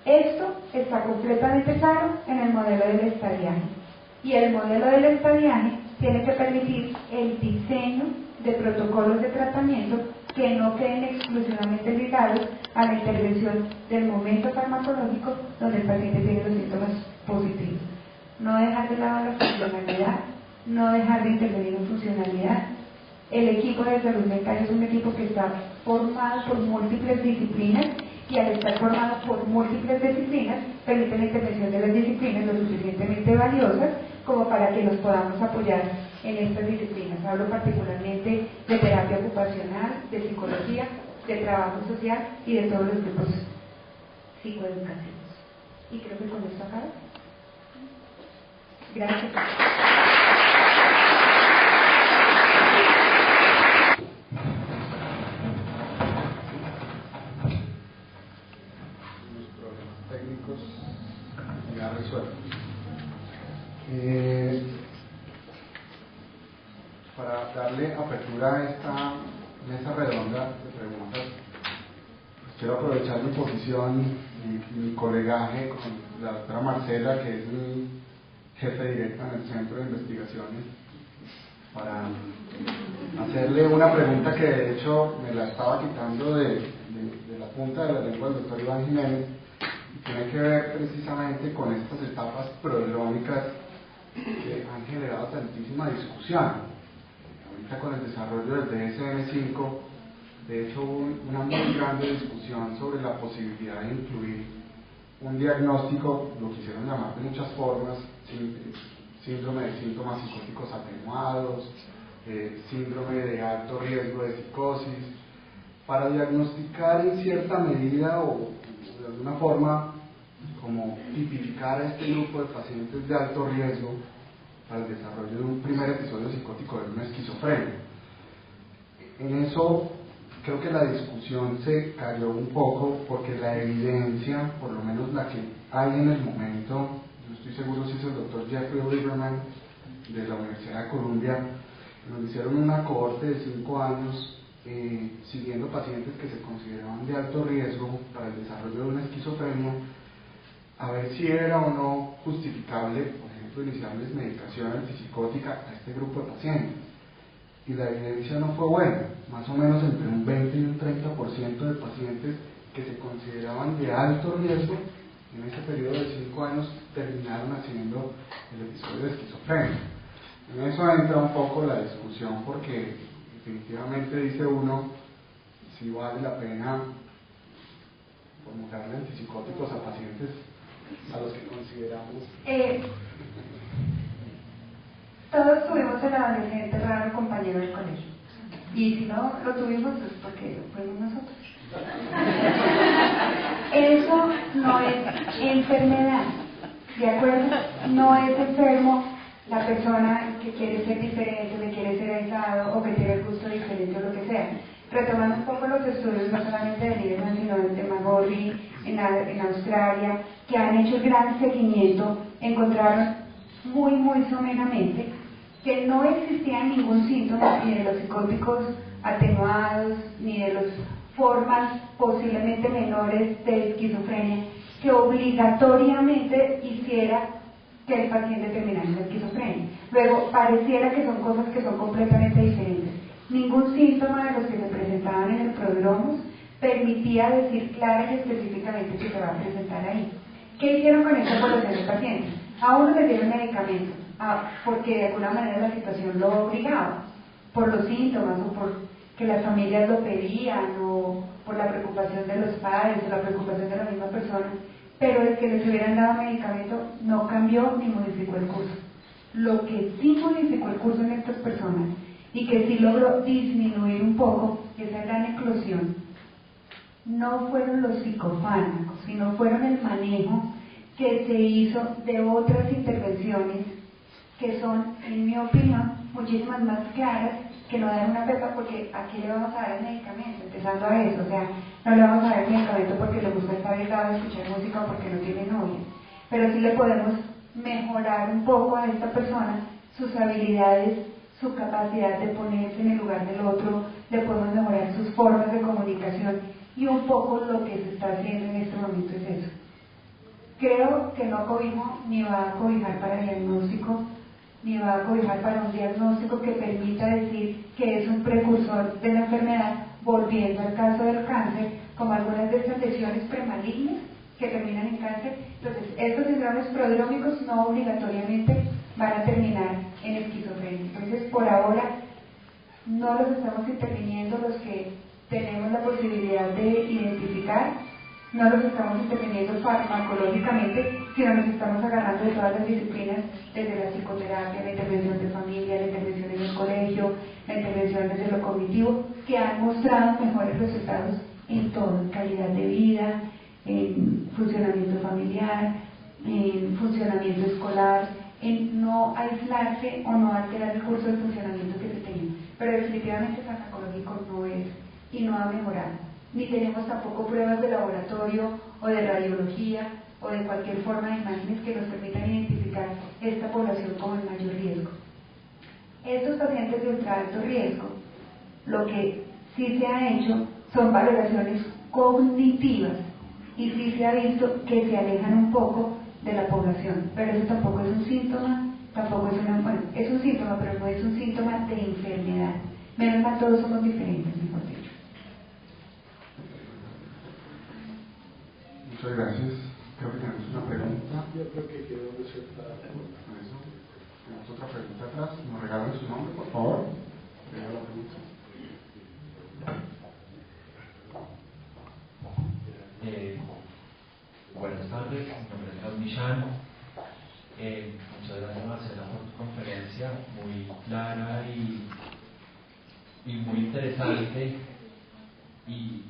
Speaker 2: Esto está completamente claro en el modelo del estadiaje. Y el modelo del estadiaje tiene que permitir el diseño de protocolos de tratamiento que no queden exclusivamente ligados a la intervención del momento farmacológico donde el paciente tiene los síntomas positivos. No dejar de lado la funcionalidad, no dejar de intervenir en funcionalidad. El equipo de salud mental es un equipo que está formado por múltiples disciplinas y al estar formado por múltiples disciplinas permite la intervención de las disciplinas lo suficientemente valiosas como para que nos podamos apoyar en estas disciplinas. Hablo particularmente de terapia ocupacional, de psicología, de trabajo social y de todos los grupos psicoeducativos. Y creo que con esto acabo. Gracias.
Speaker 3: Los problemas técnicos ya resueltos. Para darle apertura a esta mesa redonda de preguntas, quiero aprovechar mi posición y mi colegaje con la doctora Marcela, que es mi jefe directa en el Centro de Investigaciones, para hacerle una pregunta que de hecho me la estaba quitando de la punta de la lengua del doctor Iván Jiménez, y tiene que ver precisamente con estas etapas prodrómicas que han generado tantísima discusión. Ahorita con el desarrollo del DSM-5, de hecho hubo una muy grande discusión sobre la posibilidad de incluir un diagnóstico, lo quisieron llamar de muchas formas, síndrome de síntomas psicóticos atenuados, síndrome de alto riesgo de psicosis, para diagnosticar en cierta medida o de alguna forma como tipificar a este grupo de pacientes de alto riesgo para el desarrollo de un primer episodio psicótico de una esquizofrenia. En eso creo que la discusión se cayó un poco porque la evidencia, por lo menos la que hay en el momento, yo estoy seguro si es el doctor Jeffrey Lieberman de la Universidad de Columbia, nos hicieron una cohorte de 5 años siguiendo pacientes que se consideraban de alto riesgo para el desarrollo de una esquizofrenia, a ver si era o no justificable, por ejemplo, iniciarles medicación antipsicótica a este grupo de pacientes. Y la evidencia no fue buena, más o menos entre un 20 y un 30% de pacientes que se consideraban de alto riesgo en ese periodo de 5 años terminaron haciendo el episodio de esquizofrenia. En eso entra un poco la discusión porque definitivamente dice uno si vale la pena formularle antipsicóticos a pacientes a los que consideramos.
Speaker 2: Todos tuvimos el adolescente raro compañero del colegio. Y si no lo tuvimos, pues porque fuimos nosotros. Eso no es enfermedad, ¿de acuerdo? No es enfermo la persona que quiere ser diferente, que quiere ser aislado o que tiene el gusto diferente o lo que sea. Retomando un poco los estudios, no solamente de Lieberman, sino de Magorri en Australia, que han hecho gran seguimiento, encontraron muy someramente que no existía ningún síntoma ni de los psicóticos atenuados ni de las formas posiblemente menores de esquizofrenia que obligatoriamente hiciera que el paciente terminara en esquizofrenia. Luego, pareciera que son cosas que son completamente diferentes. Ningún síntoma de los que se presentaban en el prodromus permitía decir clara y específicamente que se va a presentar ahí. ¿Qué hicieron con esta población de pacientes? A uno le dieron medicamentos, porque de alguna manera la situación lo obligaba, por los síntomas o por que las familias lo pedían o por la preocupación de los padres o la preocupación de la misma persona, pero el que les hubieran dado medicamento no cambió ni modificó el curso. Lo que sí modificó el curso en estas personas y que sí logró disminuir un poco esa gran eclosión no fueron los psicofármacos, sino fueron el manejo que se hizo de otras intervenciones que son, en mi opinión, muchísimas más claras que no dar una pepa porque aquí le vamos a dar el medicamento, empezando a eso, o sea, no le vamos a dar el medicamento porque le gusta estar aislado y escuchar música o porque no tiene novia, pero sí le podemos mejorar un poco a esta persona sus habilidades, su capacidad de ponerse en el lugar del otro, le podemos mejorar sus formas de comunicación y un poco lo que se está haciendo en este momento es eso. Creo que no cobijo ni va a cobijar para diagnóstico ni va a cobijar para un diagnóstico que permita decir que es un precursor de la enfermedad, volviendo al caso del cáncer, como algunas de estas lesiones premalignas que terminan en cáncer. Entonces, estos síndromes prodrómicos no obligatoriamente van a terminar en esquizofrenia. Entonces, por ahora, no los estamos interviniendo los que tenemos la posibilidad de identificar, no los estamos interviniendo farmacológicamente, sino nos estamos agarrando de todas las disciplinas, desde la psicoterapia, la intervención de familia, la intervención en el colegio, la intervención desde lo cognitivo, que han mostrado mejores resultados en todo, en calidad de vida, en funcionamiento familiar, en funcionamiento escolar, en no aislarse o no alterar el curso de funcionamiento que se tenía. Pero definitivamente farmacológico no es y no ha mejorado. Ni tenemos tampoco pruebas de laboratorio o de radiología o de cualquier forma de imágenes que nos permitan identificar esta población como en mayor riesgo. Estos pacientes de ultra alto riesgo, lo que sí se ha hecho son valoraciones cognitivas y sí se ha visto que se alejan un poco de la población, pero eso tampoco es un síntoma, tampoco es una, bueno, es un síntoma, pero no es un síntoma de enfermedad. Menos mal todos somos diferentes, mejor dicho.
Speaker 3: Muchas gracias. Creo que tenemos una pregunta.
Speaker 4: Yo creo que quedó resuelta.
Speaker 3: Eso. Tenemos otra pregunta atrás. ¿Nos regalan su nombre, por favor? Vea la pregunta.
Speaker 5: Buenas tardes, mi nombre es Gabriel Millán. Muchas gracias, Marcela, por tu conferencia, muy clara y muy interesante. Y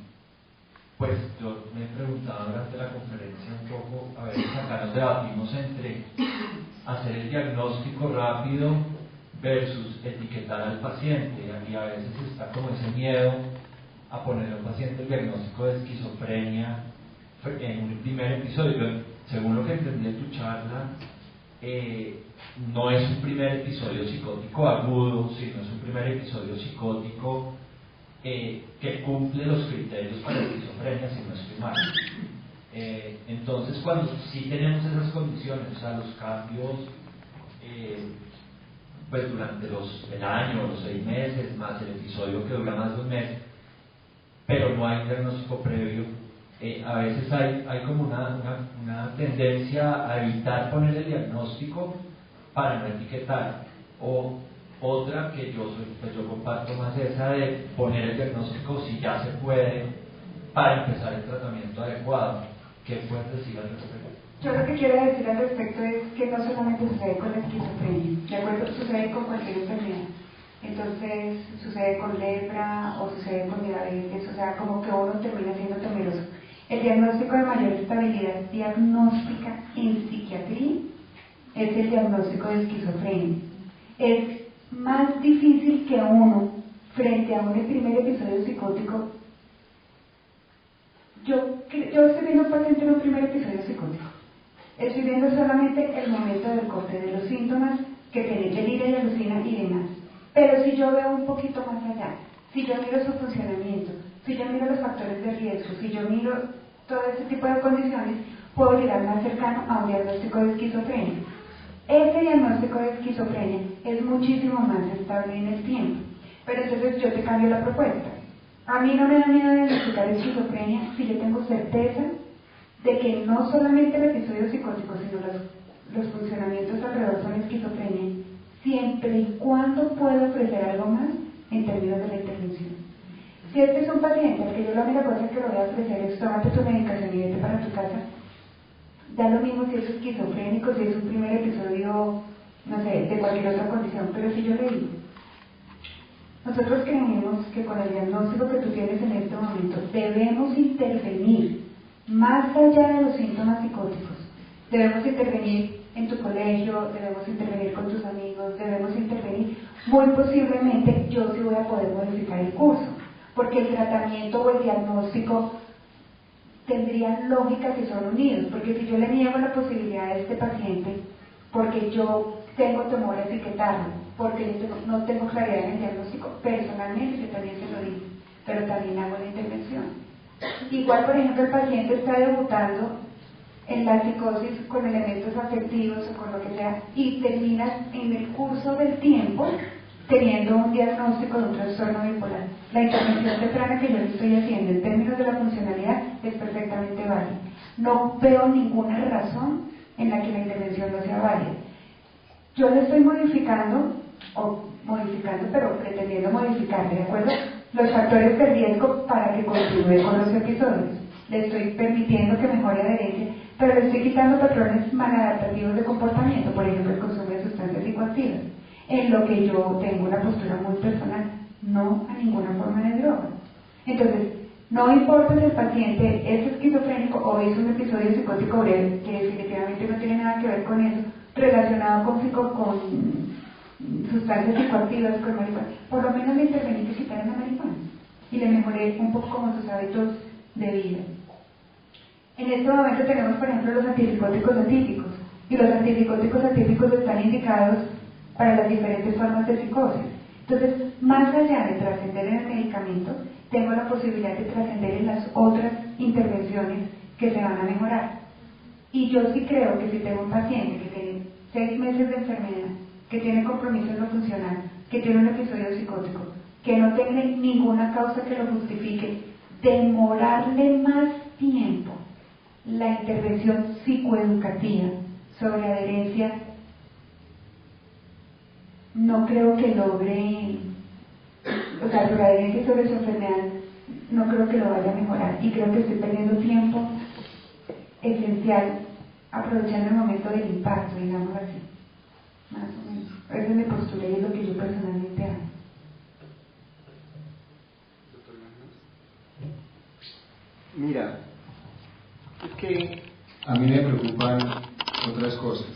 Speaker 5: pues yo me he preguntado durante la conferencia un poco, a ver, acá nos debatimos entre hacer el diagnóstico rápido versus etiquetar al paciente, y a veces está como ese miedo a poner al paciente el diagnóstico de esquizofrenia en un primer episodio. Según lo que entendí de tu charla, no es un primer episodio psicótico agudo, sino es un primer episodio psicótico que cumple los criterios para la esquizofrenia, si no estoy mal. Entonces, cuando sí tenemos esas condiciones, o sea, los cambios pues durante el año, los 6 meses, más el episodio que dura más de un mes, pero no hay diagnóstico previo, a veces hay como una tendencia a evitar poner el diagnóstico para no etiquetar, o otra que yo comparto más, esa de poner el diagnóstico si ya se puede para empezar el tratamiento adecuado. ¿Qué puedes decir al respecto?
Speaker 2: Yo lo que quiero decir al respecto es que no solamente sucede con la esquizofrenia, ¿de acuerdo? Sucede con cualquier enfermedad. Entonces sucede con lepra o sucede con diabetes, o sea, como que uno termina siendo temeroso. El diagnóstico de mayor estabilidad diagnóstica en psiquiatría es el diagnóstico de esquizofrenia. Es más difícil que uno, frente a un primer episodio psicótico, yo estoy viendo un paciente en un primer episodio psicótico. Estoy viendo solamente el momento del corte de los síntomas que tiene, delira y alucina y demás. Pero si yo veo un poquito más allá, si yo miro su funcionamiento, si yo miro los factores de riesgo, si yo miro todo ese tipo de condiciones, puedo llegar más cercano a un diagnóstico de esquizofrenia. Ese diagnóstico de esquizofrenia es muchísimo más estable en el tiempo. Pero entonces yo te cambio la propuesta. A mí no me da miedo diagnosticar esquizofrenia si yo tengo certeza de que no solamente el episodio psicótico, sino los funcionamientos alrededor son esquizofrenia, siempre y cuando puedo ofrecer algo más en términos de la intervención. Si este es un paciente al que yo la única cosa que le voy a ofrecer es tómate tu medicación y vete para tu casa, da lo mismo si es esquizofrénico, si es un primer episodio, no sé, de cualquier otra condición, pero si yo le digo, nosotros creemos que con el diagnóstico que tú tienes en este momento debemos intervenir más allá de los síntomas psicóticos. Debemos intervenir en tu colegio, debemos intervenir con tus amigos, debemos intervenir. Muy posiblemente yo sí voy a poder modificar el curso, porque el tratamiento o el diagnóstico tendrían lógica si son unidos, porque si yo le niego la posibilidad a este paciente, porque yo tengo temor a etiquetarlo, porque yo no tengo claridad en el diagnóstico, personalmente yo también se lo digo, pero también hago la intervención. Igual, por ejemplo, el paciente está debutando en la psicosis con elementos afectivos o con lo que sea, y terminas en el curso del tiempo teniendo un diagnóstico de un trastorno bipolar. La intervención temprana que yo le estoy haciendo en términos de la funcionalidad es perfectamente válida. No veo ninguna razón en la que la intervención no sea válida. Yo le estoy modificando, pero pretendiendo modificar, ¿de acuerdo?, los factores de riesgo para que continúe con los episodios. Le estoy permitiendo que mejore adherencia, pero le estoy quitando patrones maladaptativos de comportamiento, por ejemplo, el consumo de sustancias psicoactivas, en lo que yo tengo una postura muy personal, no a ninguna forma de droga. Entonces, no importa si el paciente es esquizofrénico o es un episodio psicótico breve, que definitivamente no tiene nada que ver con eso, relacionado con sustancias psicoactivas, con marihuana, por lo menos le intervení que quitaran la marihuana y le mejoré un poco como sus hábitos de vida. En este momento tenemos, por ejemplo, los antipsicóticos atípicos, y los antipsicóticos atípicos están indicados para las diferentes formas de psicosis. Entonces, más allá de trascender en el medicamento, tengo la posibilidad de trascender en las otras intervenciones que se van a mejorar. Y yo sí creo que si tengo un paciente que tiene 6 meses de enfermedad, que tiene compromiso en lo funcional, que tiene un episodio psicótico, que no tiene ninguna causa que lo justifique, demorarle más tiempo la intervención psicoeducativa sobre adherencia, no creo que logre, sobre adherencia y sobre su enfermedad, no creo que lo vaya a mejorar, y creo que estoy perdiendo tiempo esencial aprovechando el momento del impacto, digamos así, más o menos. Esa es mi postura y es lo que yo personalmente hago.
Speaker 1: Mira, es que a mí me preocupan otras cosas.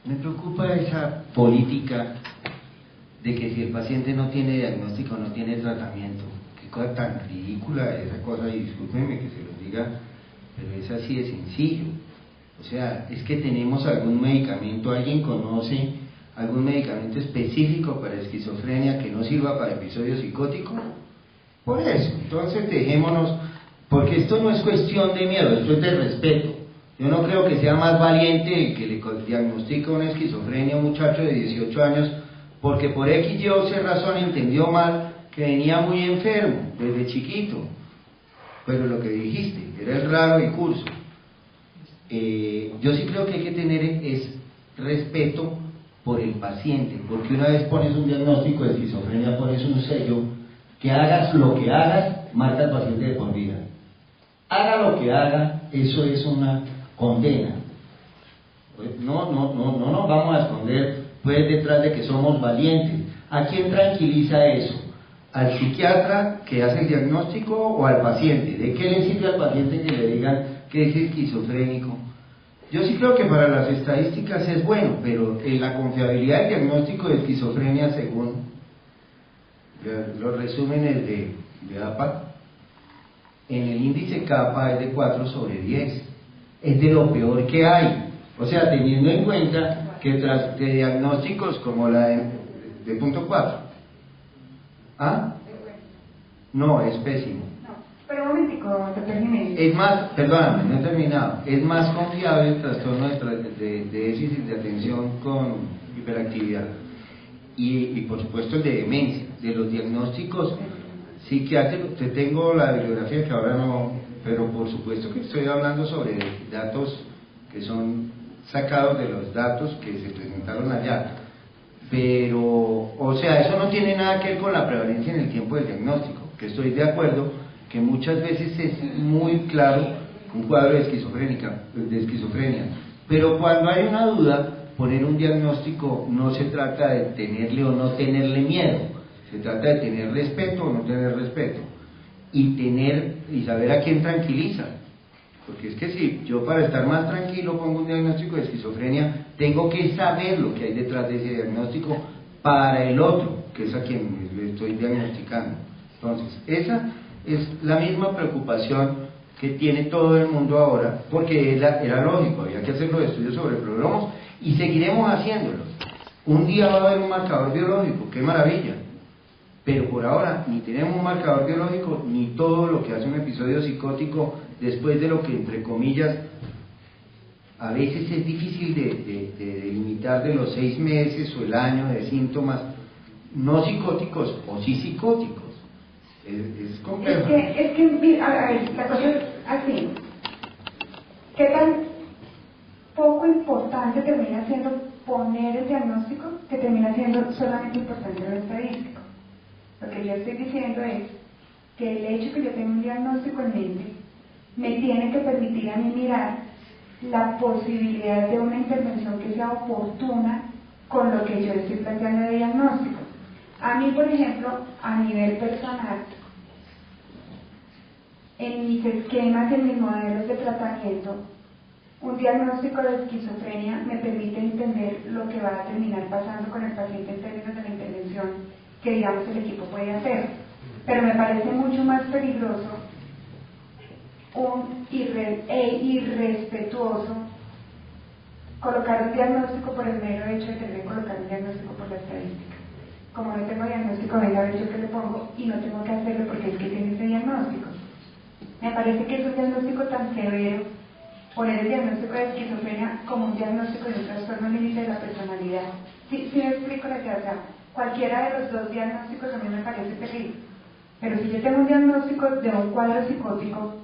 Speaker 1: Me preocupa esa política de que si el paciente no tiene diagnóstico, no tiene tratamiento. Qué cosa tan ridícula esa cosa, y discúlpenme que se lo diga, pero es así de sencillo. O sea, es que tenemos algún medicamento, alguien conoce algún medicamento específico para esquizofrenia que no sirva para episodios psicóticos. Por eso, entonces dejémonos, porque esto no es cuestión de miedo, esto es de respeto. Yo no creo que sea más valiente el que le diagnostica una esquizofrenia a un muchacho de 18 años porque por X, Y o Z razón entendió mal que venía muy enfermo desde chiquito. Pero lo que dijiste, era el raro y curso. Yo sí creo que hay que tener es respeto por el paciente, porque una vez pones un diagnóstico de esquizofrenia, pones un sello, que hagas lo que hagas, marca al paciente de por vida. Haga lo que haga, eso es una condena. No nos vamos a esconder pues detrás de que somos valientes. ¿A quién tranquiliza eso? ¿Al psiquiatra que hace el diagnóstico o al paciente? ¿De qué le sirve al paciente que le digan que es esquizofrénico? Yo sí creo que para las estadísticas es bueno, pero en la confiabilidad del diagnóstico de esquizofrenia, según los resúmenes de APA, en el índice CAPA es de 4/10, es de lo peor que hay. O sea, teniendo en cuenta que tras de diagnósticos como la de punto 4, ¿ah? No, es pésimo.
Speaker 2: No, pero un momentico, doctor Jiménez.
Speaker 1: Es más, perdóname, no he terminado, es más confiable el trastorno de déficit de atención con hiperactividad y por supuesto el de demencia. De los diagnósticos psiquiátricos, te tengo la bibliografía que ahora no, pero por supuesto que estoy hablando sobre datos que son sacados de los datos que se presentaron allá, pero, o sea, eso no tiene nada que ver con la prevalencia en el tiempo del diagnóstico, que estoy de acuerdo que muchas veces es muy claro un cuadro de esquizofrenia, pero cuando hay una duda, poner un diagnóstico no se trata de tenerle o no tenerle miedo, se trata de tener respeto o no tener respeto, y saber a quién tranquiliza. Porque es que si yo para estar más tranquilo pongo un diagnóstico de esquizofrenia, tengo que saber lo que hay detrás de ese diagnóstico para el otro, que es a quien le estoy diagnosticando. Entonces, esa es la misma preocupación que tiene todo el mundo ahora, porque era lógico, había que hacer los estudios sobre prodromos y seguiremos haciéndolos. Un día va a haber un marcador biológico, qué maravilla,
Speaker 6: pero por ahora ni tenemos un marcador biológico ni todo lo que hace un episodio psicótico después de lo que, entre comillas, a veces es difícil de delimitar de los 6 meses o el año de síntomas no psicóticos o sí psicóticos. Es complejo.
Speaker 2: Es que, a ver, la cosa es así. ¿Qué tan poco importante termina siendo poner el diagnóstico que termina siendo solamente importante lo estadístico? Lo que yo estoy diciendo es que el hecho de que yo tenga un diagnóstico en mente me tiene que permitir a mí mirar la posibilidad de una intervención que sea oportuna con lo que yo estoy planteando de diagnóstico. A mí, por ejemplo, a nivel personal, en mis esquemas, en mis modelos de tratamiento, un diagnóstico de esquizofrenia me permite entender lo que va a terminar pasando con el paciente en términos de la intervención que, digamos, el equipo puede hacer. Pero me parece mucho más peligroso irrespetuoso colocar un diagnóstico por el mero hecho de tener que colocar un diagnóstico por la estadística. Como no tengo diagnóstico, venga a ver yo qué le pongo y no tengo que hacerlo porque es que tiene ese diagnóstico. Me parece que es un diagnóstico tan severo poner el diagnóstico de esquizofrenia como un diagnóstico de un trastorno límite de la personalidad. Sí me explico la idea, o sea, cualquiera de los dos diagnósticos a mí me parece terrible. Pero si yo tengo un diagnóstico de un cuadro psicótico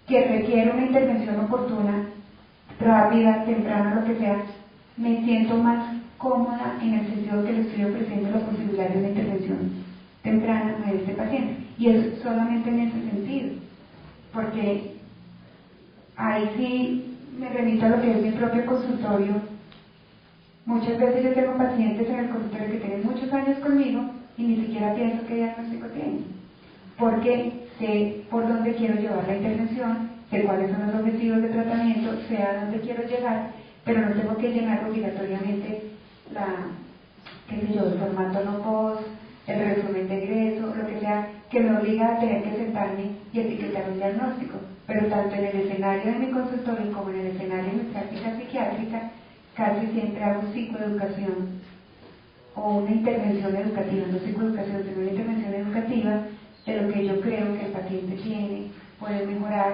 Speaker 2: que requiere una intervención oportuna, rápida, temprana, lo que sea, me siento más cómoda en el sentido que le estoy ofreciendo la posibilidad de una intervención temprana a este paciente. Y es solamente en ese sentido, porque ahí sí me remito a lo que es mi propio consultorio. Muchas veces yo tengo pacientes en el consultorio que tienen muchos años conmigo y ni siquiera pienso qué diagnóstico tienen, porque sé por dónde quiero llevar la intervención, sé cuáles son los objetivos de tratamiento, sé a dónde quiero llegar, pero no tengo que llenar obligatoriamente el formato no post, el resumen de egreso, lo que sea, que me obliga a tener que sentarme y etiquetar un diagnóstico. Pero tanto en el escenario de mi consultorio como en el escenario de mi práctica psiquiátrica, casi siempre hago psicoeducación o una intervención educativa, no psicoeducación, sino una intervención educativa de lo que yo creo que el paciente tiene, puede mejorar,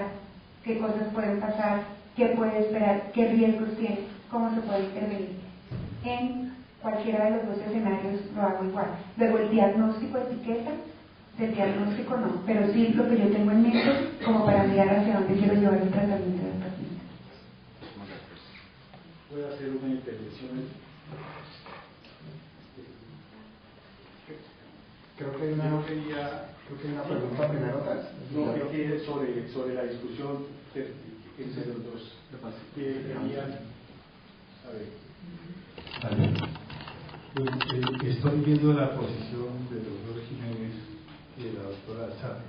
Speaker 2: qué cosas pueden pasar, qué puede esperar, qué riesgos tiene, cómo se puede intervenir. En cualquiera de los dos escenarios lo hago igual. Luego el diagnóstico etiqueta, del diagnóstico no, pero sí lo que yo tengo en mente como para mirar hacia dónde quiero llevar el tratamiento del paciente.
Speaker 4: Voy a hacer una intervención.
Speaker 3: Creo que hay una pregunta primero.
Speaker 4: No, creo que es sobre la discusión entre los dos. Querían, a ver.
Speaker 7: Estoy viendo la posición del doctor Jiménez y de la doctora Alzate,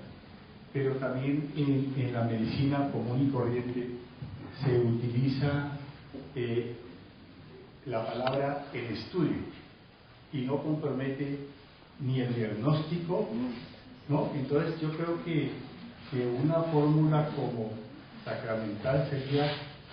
Speaker 7: pero también en la medicina común y corriente se utiliza la palabra en estudio y no compromete ni el diagnóstico, ¿no? Entonces yo creo que una fórmula como sacramental sería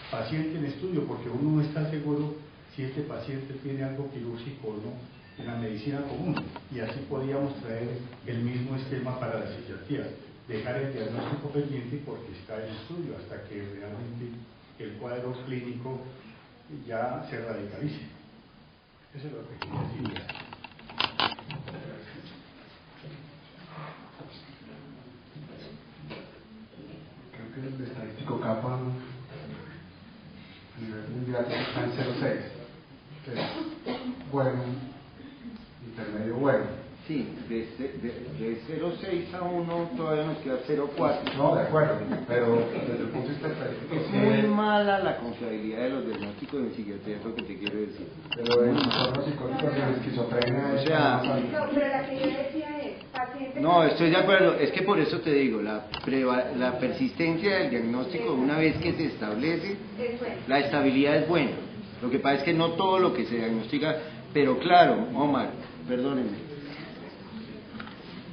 Speaker 7: paciente en estudio, porque uno no está seguro si este paciente tiene algo quirúrgico o no en la medicina común, y así podríamos traer el mismo esquema para la psiquiatría, dejar el diagnóstico pendiente porque está en estudio hasta que realmente el cuadro clínico ya se radicalice. Eso es lo que quería decir.
Speaker 3: Creo que el estadístico CAPA a nivel mundial está en 0,6. Bueno, intermedio bueno.
Speaker 6: Sí, de 0,6 a 1 todavía nos queda 0,4.
Speaker 3: No, de acuerdo, pero desde el punto de vista estadístico
Speaker 6: Es muy mala la confiabilidad de los diagnósticos en psiquiatría, es lo que te quiero decir.
Speaker 3: Pero en los psicóticos de esquizofrenia,
Speaker 6: o sea,
Speaker 2: No, pero la que yo decía es paciente.
Speaker 6: no, estoy de acuerdo, es que por eso te digo, la persistencia del diagnóstico, una vez que se establece, la estabilidad es buena. Lo que pasa es que no todo lo que se diagnostica, pero claro, Omar, perdónenme,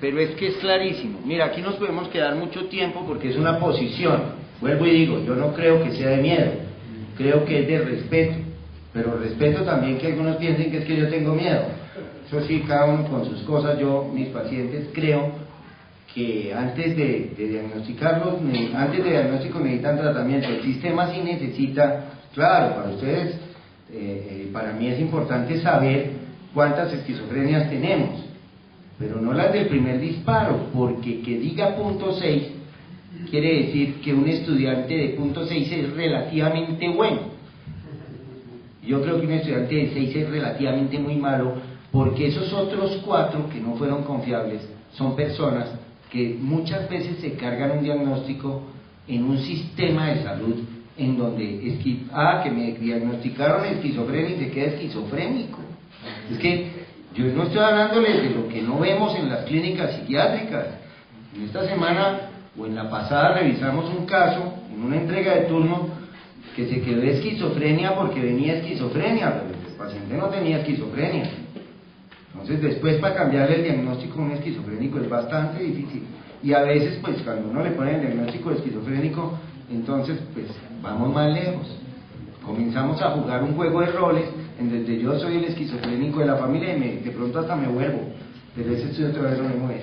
Speaker 6: pero es que es clarísimo. Mira, aquí nos podemos quedar mucho tiempo porque es una posición. Vuelvo y digo, yo no creo que sea de miedo, creo que es de respeto, pero respeto también que algunos piensen que es que yo tengo miedo. eso sí, cada uno con sus cosas. Yo, mis pacientes, creo que antes de diagnosticarlos, antes de diagnóstico necesitan tratamiento. El sistema sí necesita, claro, para ustedes, para mí es importante saber cuántas esquizofrenias tenemos, pero no las del primer disparo, porque que diga punto 6 quiere decir que un estudiante de punto 6 es relativamente bueno. Yo creo que un estudiante de 6 es relativamente muy malo, porque esos otros 4 que no fueron confiables son personas que muchas veces se cargan un diagnóstico en un sistema de salud en donde que me diagnosticaron esquizofrenia y se queda esquizofrénico. Es que yo no estoy hablándoles de lo que no vemos en las clínicas psiquiátricas. En esta semana o en la pasada revisamos un caso en una entrega de turno que se quedó esquizofrenia porque venía esquizofrenia, pero el paciente no tenía esquizofrenia. Entonces después para cambiarle el diagnóstico a un esquizofrénico es bastante difícil. Y a veces pues cuando uno le pone el diagnóstico de esquizofrénico, entonces pues vamos más lejos. Comenzamos a jugar un juego de roles en donde yo soy el esquizofrénico de la familia y de pronto hasta me vuelvo. Pero ese estudio todavía no me mueve.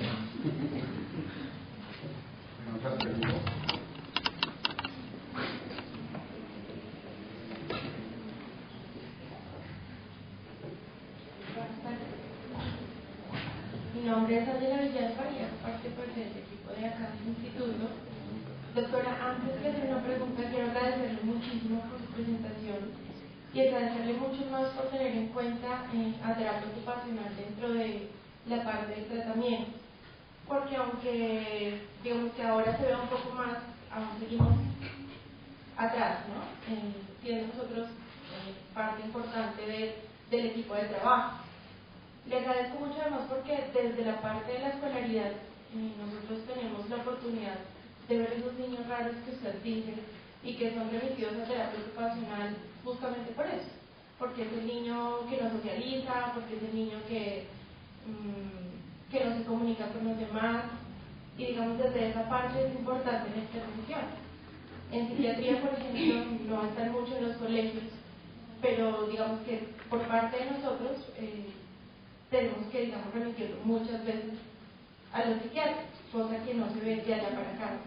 Speaker 8: Mi nombre es Ángela Villalba y hago parte del equipo de acá del instituto. Doctora, antes de hacer una pregunta, quiero agradecerle muchísimo por su presentación y agradecerle mucho más por tener en cuenta a terapia ocupacional dentro de la parte del tratamiento. Porque aunque digamos que ahora se ve un poco más, aún seguimos atrás, ¿no? Siendo nosotros parte importante del equipo de trabajo. Le agradezco mucho además porque desde la parte de la escolaridad nosotros tenemos la oportunidad de ver esos niños raros que usted dice y que son remitidos a terapia ocupacional justamente por eso, porque es el niño que no socializa, porque es el niño que no se comunica con los demás, y digamos desde esa parte es importante la intervención. En psiquiatría, por ejemplo, no están mucho en los colegios, pero digamos que por parte de nosotros tenemos que, digamos, remitirlo muchas veces a los psiquiatras, cosa que no se ve de allá para acá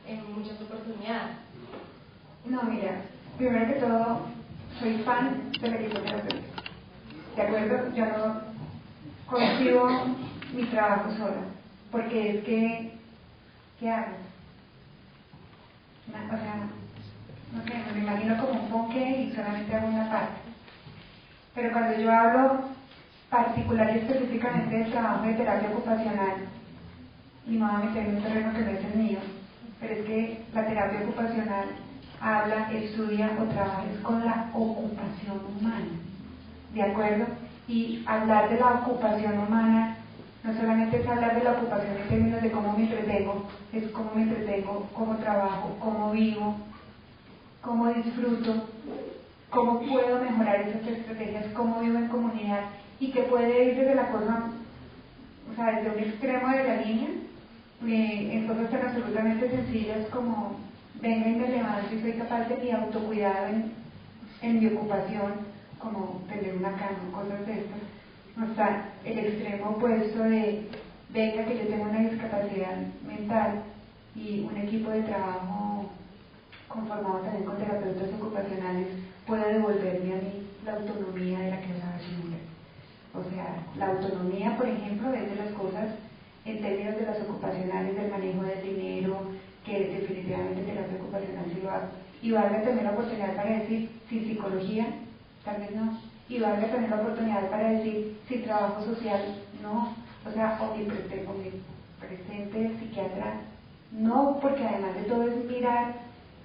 Speaker 8: en muchas oportunidades.
Speaker 2: No, mira, primero que todo, soy fan de la equipoterapia. ¿De acuerdo? Yo no concibo mi trabajo sola, porque es que, ¿qué hago? O sea, no sé, me imagino como un ponque y solamente hago una parte. Pero cuando yo hablo particular y específicamente del trabajo de terapia ocupacional, y no voy a meter en un terreno que no es el mío, pero es que la terapia ocupacional habla, estudia o trabaja con la ocupación humana, ¿de acuerdo? Y hablar de la ocupación humana no solamente es hablar de la ocupación en términos de cómo me entretengo, es cómo me entretengo, cómo trabajo, cómo vivo, cómo disfruto, cómo puedo mejorar esas estrategias, cómo vivo en comunidad, y que puede ir desde la cosa, o sea, desde un extremo de la línea, en cosas tan absolutamente sencillas como venga y me levanto y soy capaz de mi autocuidado en mi ocupación, como tener una cama, cosas de estas. No está el extremo opuesto de venga que yo tengo una discapacidad mental y un equipo de trabajo conformado también con terapeutas ocupacionales puede devolverme a mí la autonomía de la que hablaba Simula. O sea, la autonomía, por ejemplo, es de las cosas en términos de las ocupacionales, del manejo del dinero, que definitivamente terapia ocupacional sí lo hago. Y valga también la oportunidad para decir, sin psicología, tal vez no. Y valga también la oportunidad para decir, sin trabajo social, no. O sea, omnipresente psiquiatra, no, porque además de todo es mirar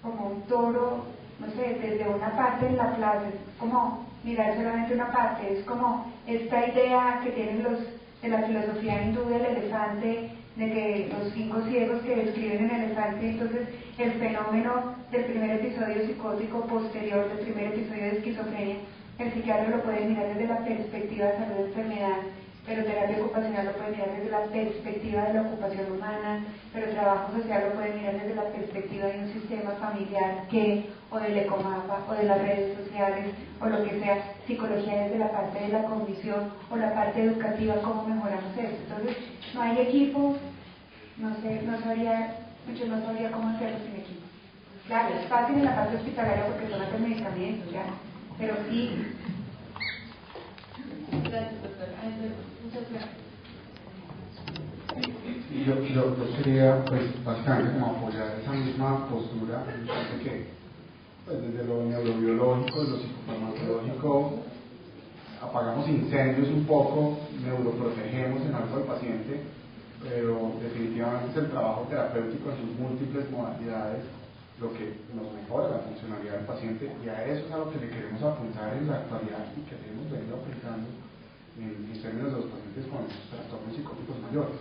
Speaker 2: como un toro, no sé, desde una parte en la plaza, es como mirar solamente una parte, es como esta idea que tienen los de la filosofía hindú del elefante, de que los 5 ciegos que describen el elefante, entonces el fenómeno del primer episodio psicótico posterior del primer episodio de esquizofrenia, el psiquiatra lo puede mirar desde la perspectiva de salud de enfermedad, pero terapia ocupacional lo puede mirar desde la perspectiva de la ocupación humana, pero trabajo social lo puede mirar desde la perspectiva de un sistema familiar o del ecomapa, o de las redes sociales, o lo que sea, psicología desde la parte de la cognición, o la parte educativa, cómo mejoramos eso. Entonces, no hay equipo, no sabría cómo hacerlo sin equipo. Claro, es fácil en la parte hospitalaria porque son los medicamentos, ya, pero sí.
Speaker 8: Gracias, doctora. Muchas gracias.
Speaker 3: Yo quería, pues, básicamente como apoyar esa misma postura. Yo creo que pues, desde lo neurobiológico, desde lo psicofarmacológico, apagamos incendios un poco, neuroprotegemos en algo al paciente, pero definitivamente es el trabajo terapéutico en sus múltiples modalidades lo que nos mejora la funcionalidad del paciente, y a eso es a lo que le queremos apuntar en la actualidad y que hemos venido aplicando en términos de los pacientes con trastornos psicóticos mayores.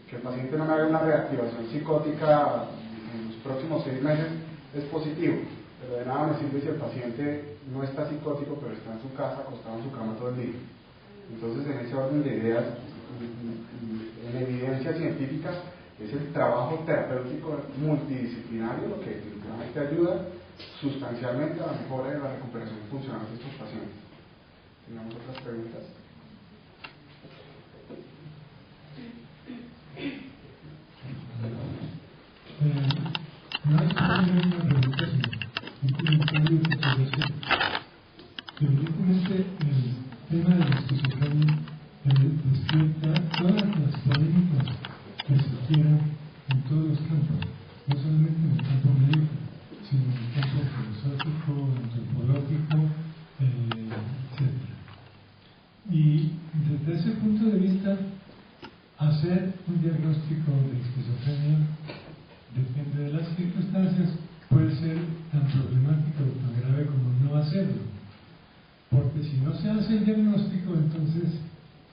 Speaker 3: Que el paciente no me haga una reactivación psicótica en los próximos 6 meses es positivo, pero de nada me sirve si el paciente no está psicótico pero está en su casa acostado en su cama todo el día. Entonces, en ese orden de ideas, en evidencia científica, es el trabajo terapéutico multidisciplinario lo que definitivamente ayuda sustancialmente a la mejora de la recuperación funcional de estos pacientes. ¿Tenemos otras preguntas?
Speaker 9: No es una pregunta, sino un comentario que quiero hacer. Evidentemente, el tema de la esquizofrenia despierta todas las polémicas que se quieran en todos los campos, no solamente en el campo médico, sino en el campo filosófico, antropológico, etc. Y desde ese punto de vista, hacer un diagnóstico de esquizofrenia, depende de las circunstancias, puede ser tan problemático o tan grave como no hacerlo. Porque si no se hace el diagnóstico, entonces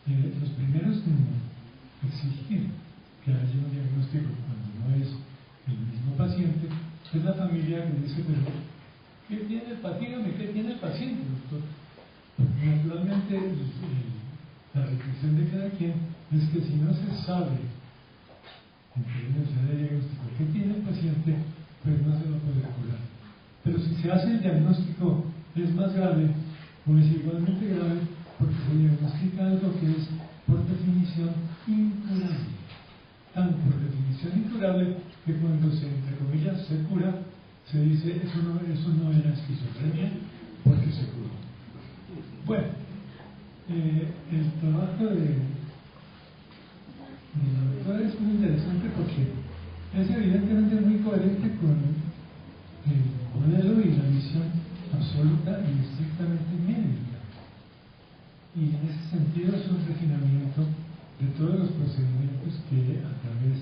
Speaker 9: los primeros en exigir que haya un diagnóstico cuando no es el mismo paciente es la familia que dice, pero ¿qué tiene el paciente? ¿Qué tiene el paciente, doctor? Porque naturalmente la reflexión de cada quien es que si no se sabe en términos de diagnóstico qué tiene el paciente, pues no se lo puede curar. Pero si se hace el diagnóstico es más grave o es igualmente grave porque se diagnostica algo que es por definición incurable. Tan por definición incurable que cuando se, entre comillas, se cura, se dice eso no era esquizofrenia porque se curó. Bueno, el trabajo de la doctora es muy interesante porque es evidentemente muy coherente con el modelo y la visión absoluta y estrictamente médica. Y en ese sentido es un refinamiento de todos los procedimientos que a través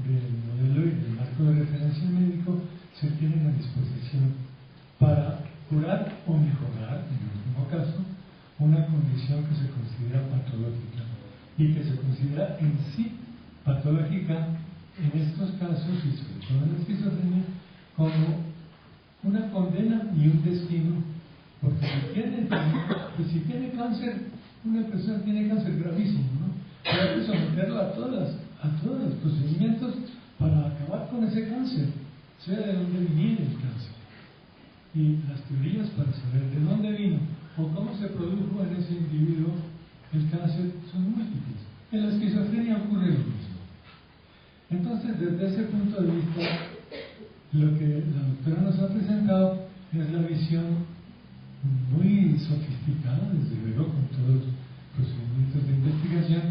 Speaker 9: del modelo y del marco de referencia médico se tienen a disposición para curar o mejorar, en el último caso, una condición que se considera patológica y que se considera en sí patológica en estos casos y sobre todo en la esquizofrenia como una condena y un destino, porque si tiene cáncer, una persona tiene cáncer gravísimo, ¿no? Hay que someterlo a todos los procedimientos para acabar con ese cáncer, sea de dónde viene el cáncer. Y las teorías para saber de dónde vino o cómo se produjo en ese individuo el cáncer son múltiples. En la esquizofrenia ocurre lo mismo. Entonces, desde ese punto de vista, lo que la doctora nos ha presentado es la visión muy sofisticada, desde luego, con todos los procedimientos de investigación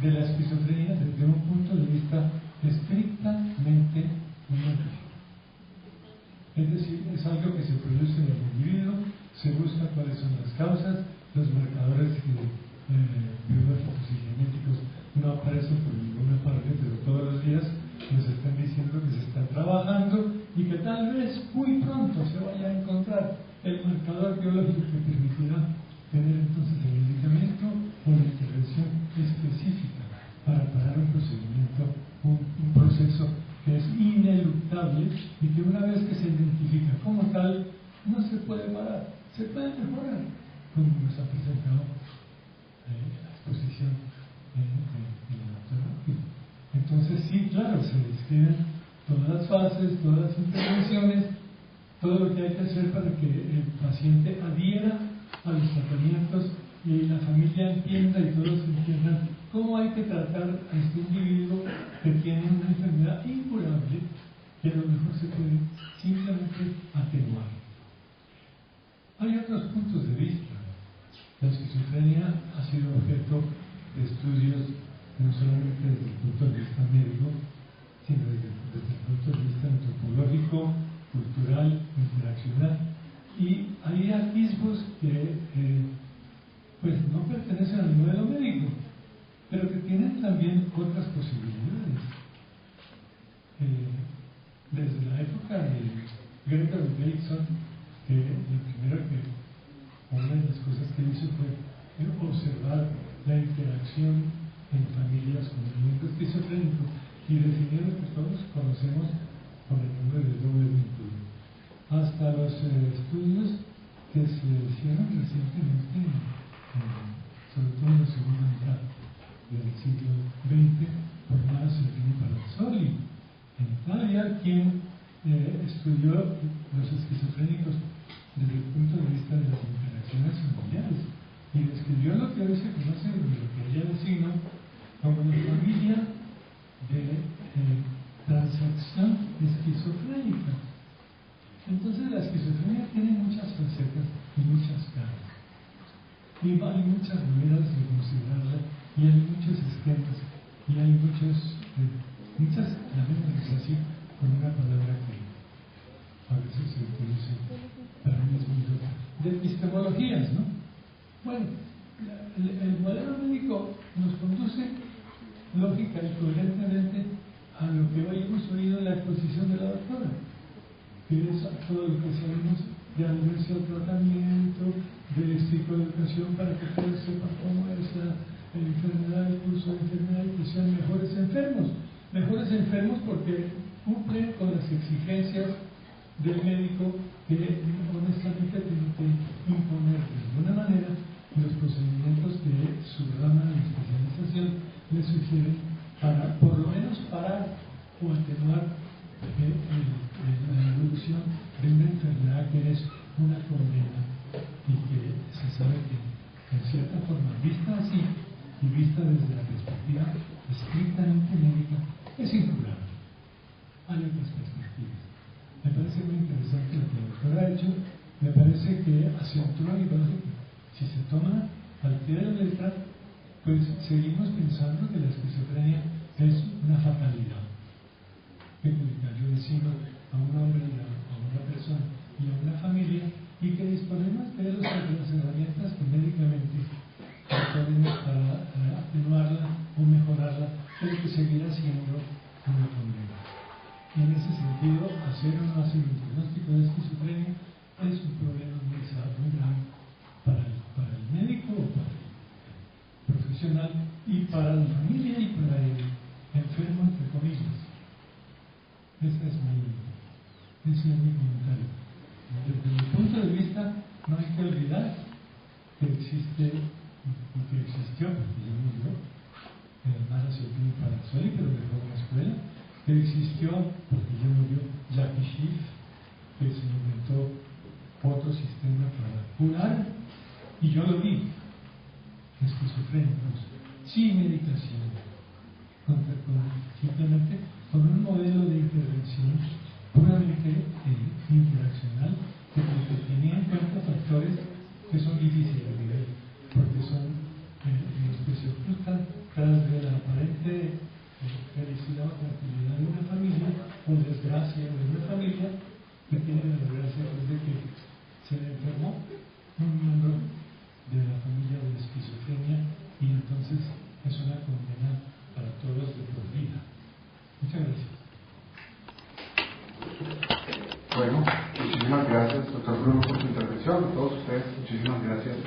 Speaker 9: de la esquizofrenia desde un punto de vista estrictamente científico. Es decir, es algo que se produce en el individuo, se busca cuáles son las causas, los marcadores biológicos y genéticos no aparecen por ninguna parte, pero todos los días nos están diciendo que se está trabajando y que tal vez muy pronto se vaya a encontrar el marcador biológico que permitirá tener entonces el medicamento o la intervención específica para parar un procedimiento, un proceso que es ineluctable y que una vez que se identifica como tal, no se puede parar, se puede mejorar, como nos ha presentado la exposición Entonces sí, claro, se describen todas las fases, todas las intervenciones, todo lo que hay que hacer para que el paciente adhiera a los tratamientos y la familia entienda y todos entiendan cómo hay que tratar a este individuo que tiene una enfermedad incurable que a lo mejor se puede simplemente atenuar. Hay otros puntos de vista. La esquizofrenia ha sido objeto de estudios no solamente desde el punto de vista médico, sino desde el punto de vista antropológico, cultural, interaccional. Y hay atisbos que pues no pertenecen al modelo médico, pero que tienen también otras posibilidades. Desde la época de Gregory Bateson, una de las cosas que hizo fue observar la interacción en familias con movimiento esquizofrénico y definió lo que todos conocemos con el nombre de doble vínculo. Hasta los estudios que se hicieron recientemente, sobre todo en la segunda mitad del siglo XX, por Massimo Palazzoli, en Italia, quien estudió los esquizofrénicos desde el punto de vista de las interacciones familiares y describió lo que hoy se conoce, lo que ella designó como la familia de transacción esquizofrénica. Entonces la esquizofrenia tiene muchas facetas y muchas caras, y hay muchas maneras de considerarla, y hay muchos esquemas, y hay muchas, llamémosles así, con una palabra que a veces se utiliza para mí es muy dura, de epistemologías, ¿no? Bueno, el modelo médico nos conduce lógica y coherentemente a lo que hoy hemos oído en la exposición de la doctora, que es todo lo que sabemos de adherencia al tratamiento, de psicoeducación para que todos sepan cómo es la enfermedad, el curso de enfermedad y que sean mejores enfermos porque cumplen con las exigencias del médico que honestamente tiene que imponer de alguna manera los procedimientos que su rama de especialización le sugiere para, por lo menos, parar o atenuar la evolución de una enfermedad que es una condena y que se sabe que, en cierta forma, vista así y vista desde la perspectiva estrictamente médica, es incurable. Hay otras perspectivas. Me parece muy interesante lo que el doctor ha hecho. Me parece que acentúa y si se toma al pie de la letra, pues seguimos pensando que la esquizofrenia es una fatalidad. Que yo decimos a un hombre, a una persona y a una familia, y que disponemos de las herramientas que médicamente disponemos para atenuarla o mejorarla, pero que seguirá siendo una condena. Y en ese sentido, hacer o no hacer un diagnóstico de esquizofrenia es un problema muy grave para el médico o para el profesional y para la familia y para el enfermo, entre comillas. Ese es mi comentario. Desde mi punto de vista, no hay que olvidar que existe y que existió, porque ya murió, Massimo Palazzoli, pero dejó una escuela, que existió, porque ya murió, Jackie Schiff, que se inventó otro sistema para curar, y yo lo vi, esquizofrénicos, sin medicación, simplemente con un modelo de intervención puramente interaccional que tenía en cuenta factores que son difíciles de ver, porque son los que se ocultan tras de la aparente felicidad o tranquilidad de una familia o desgracia de una familia que tiene la desgracia de que se le enfermó un miembro de la familia de esquizofrenia y entonces es una condena para todos de por vida. Muchas gracias.
Speaker 3: Bueno, muchísimas gracias, doctor Bruno, por su intervención. A todos ustedes, muchísimas gracias.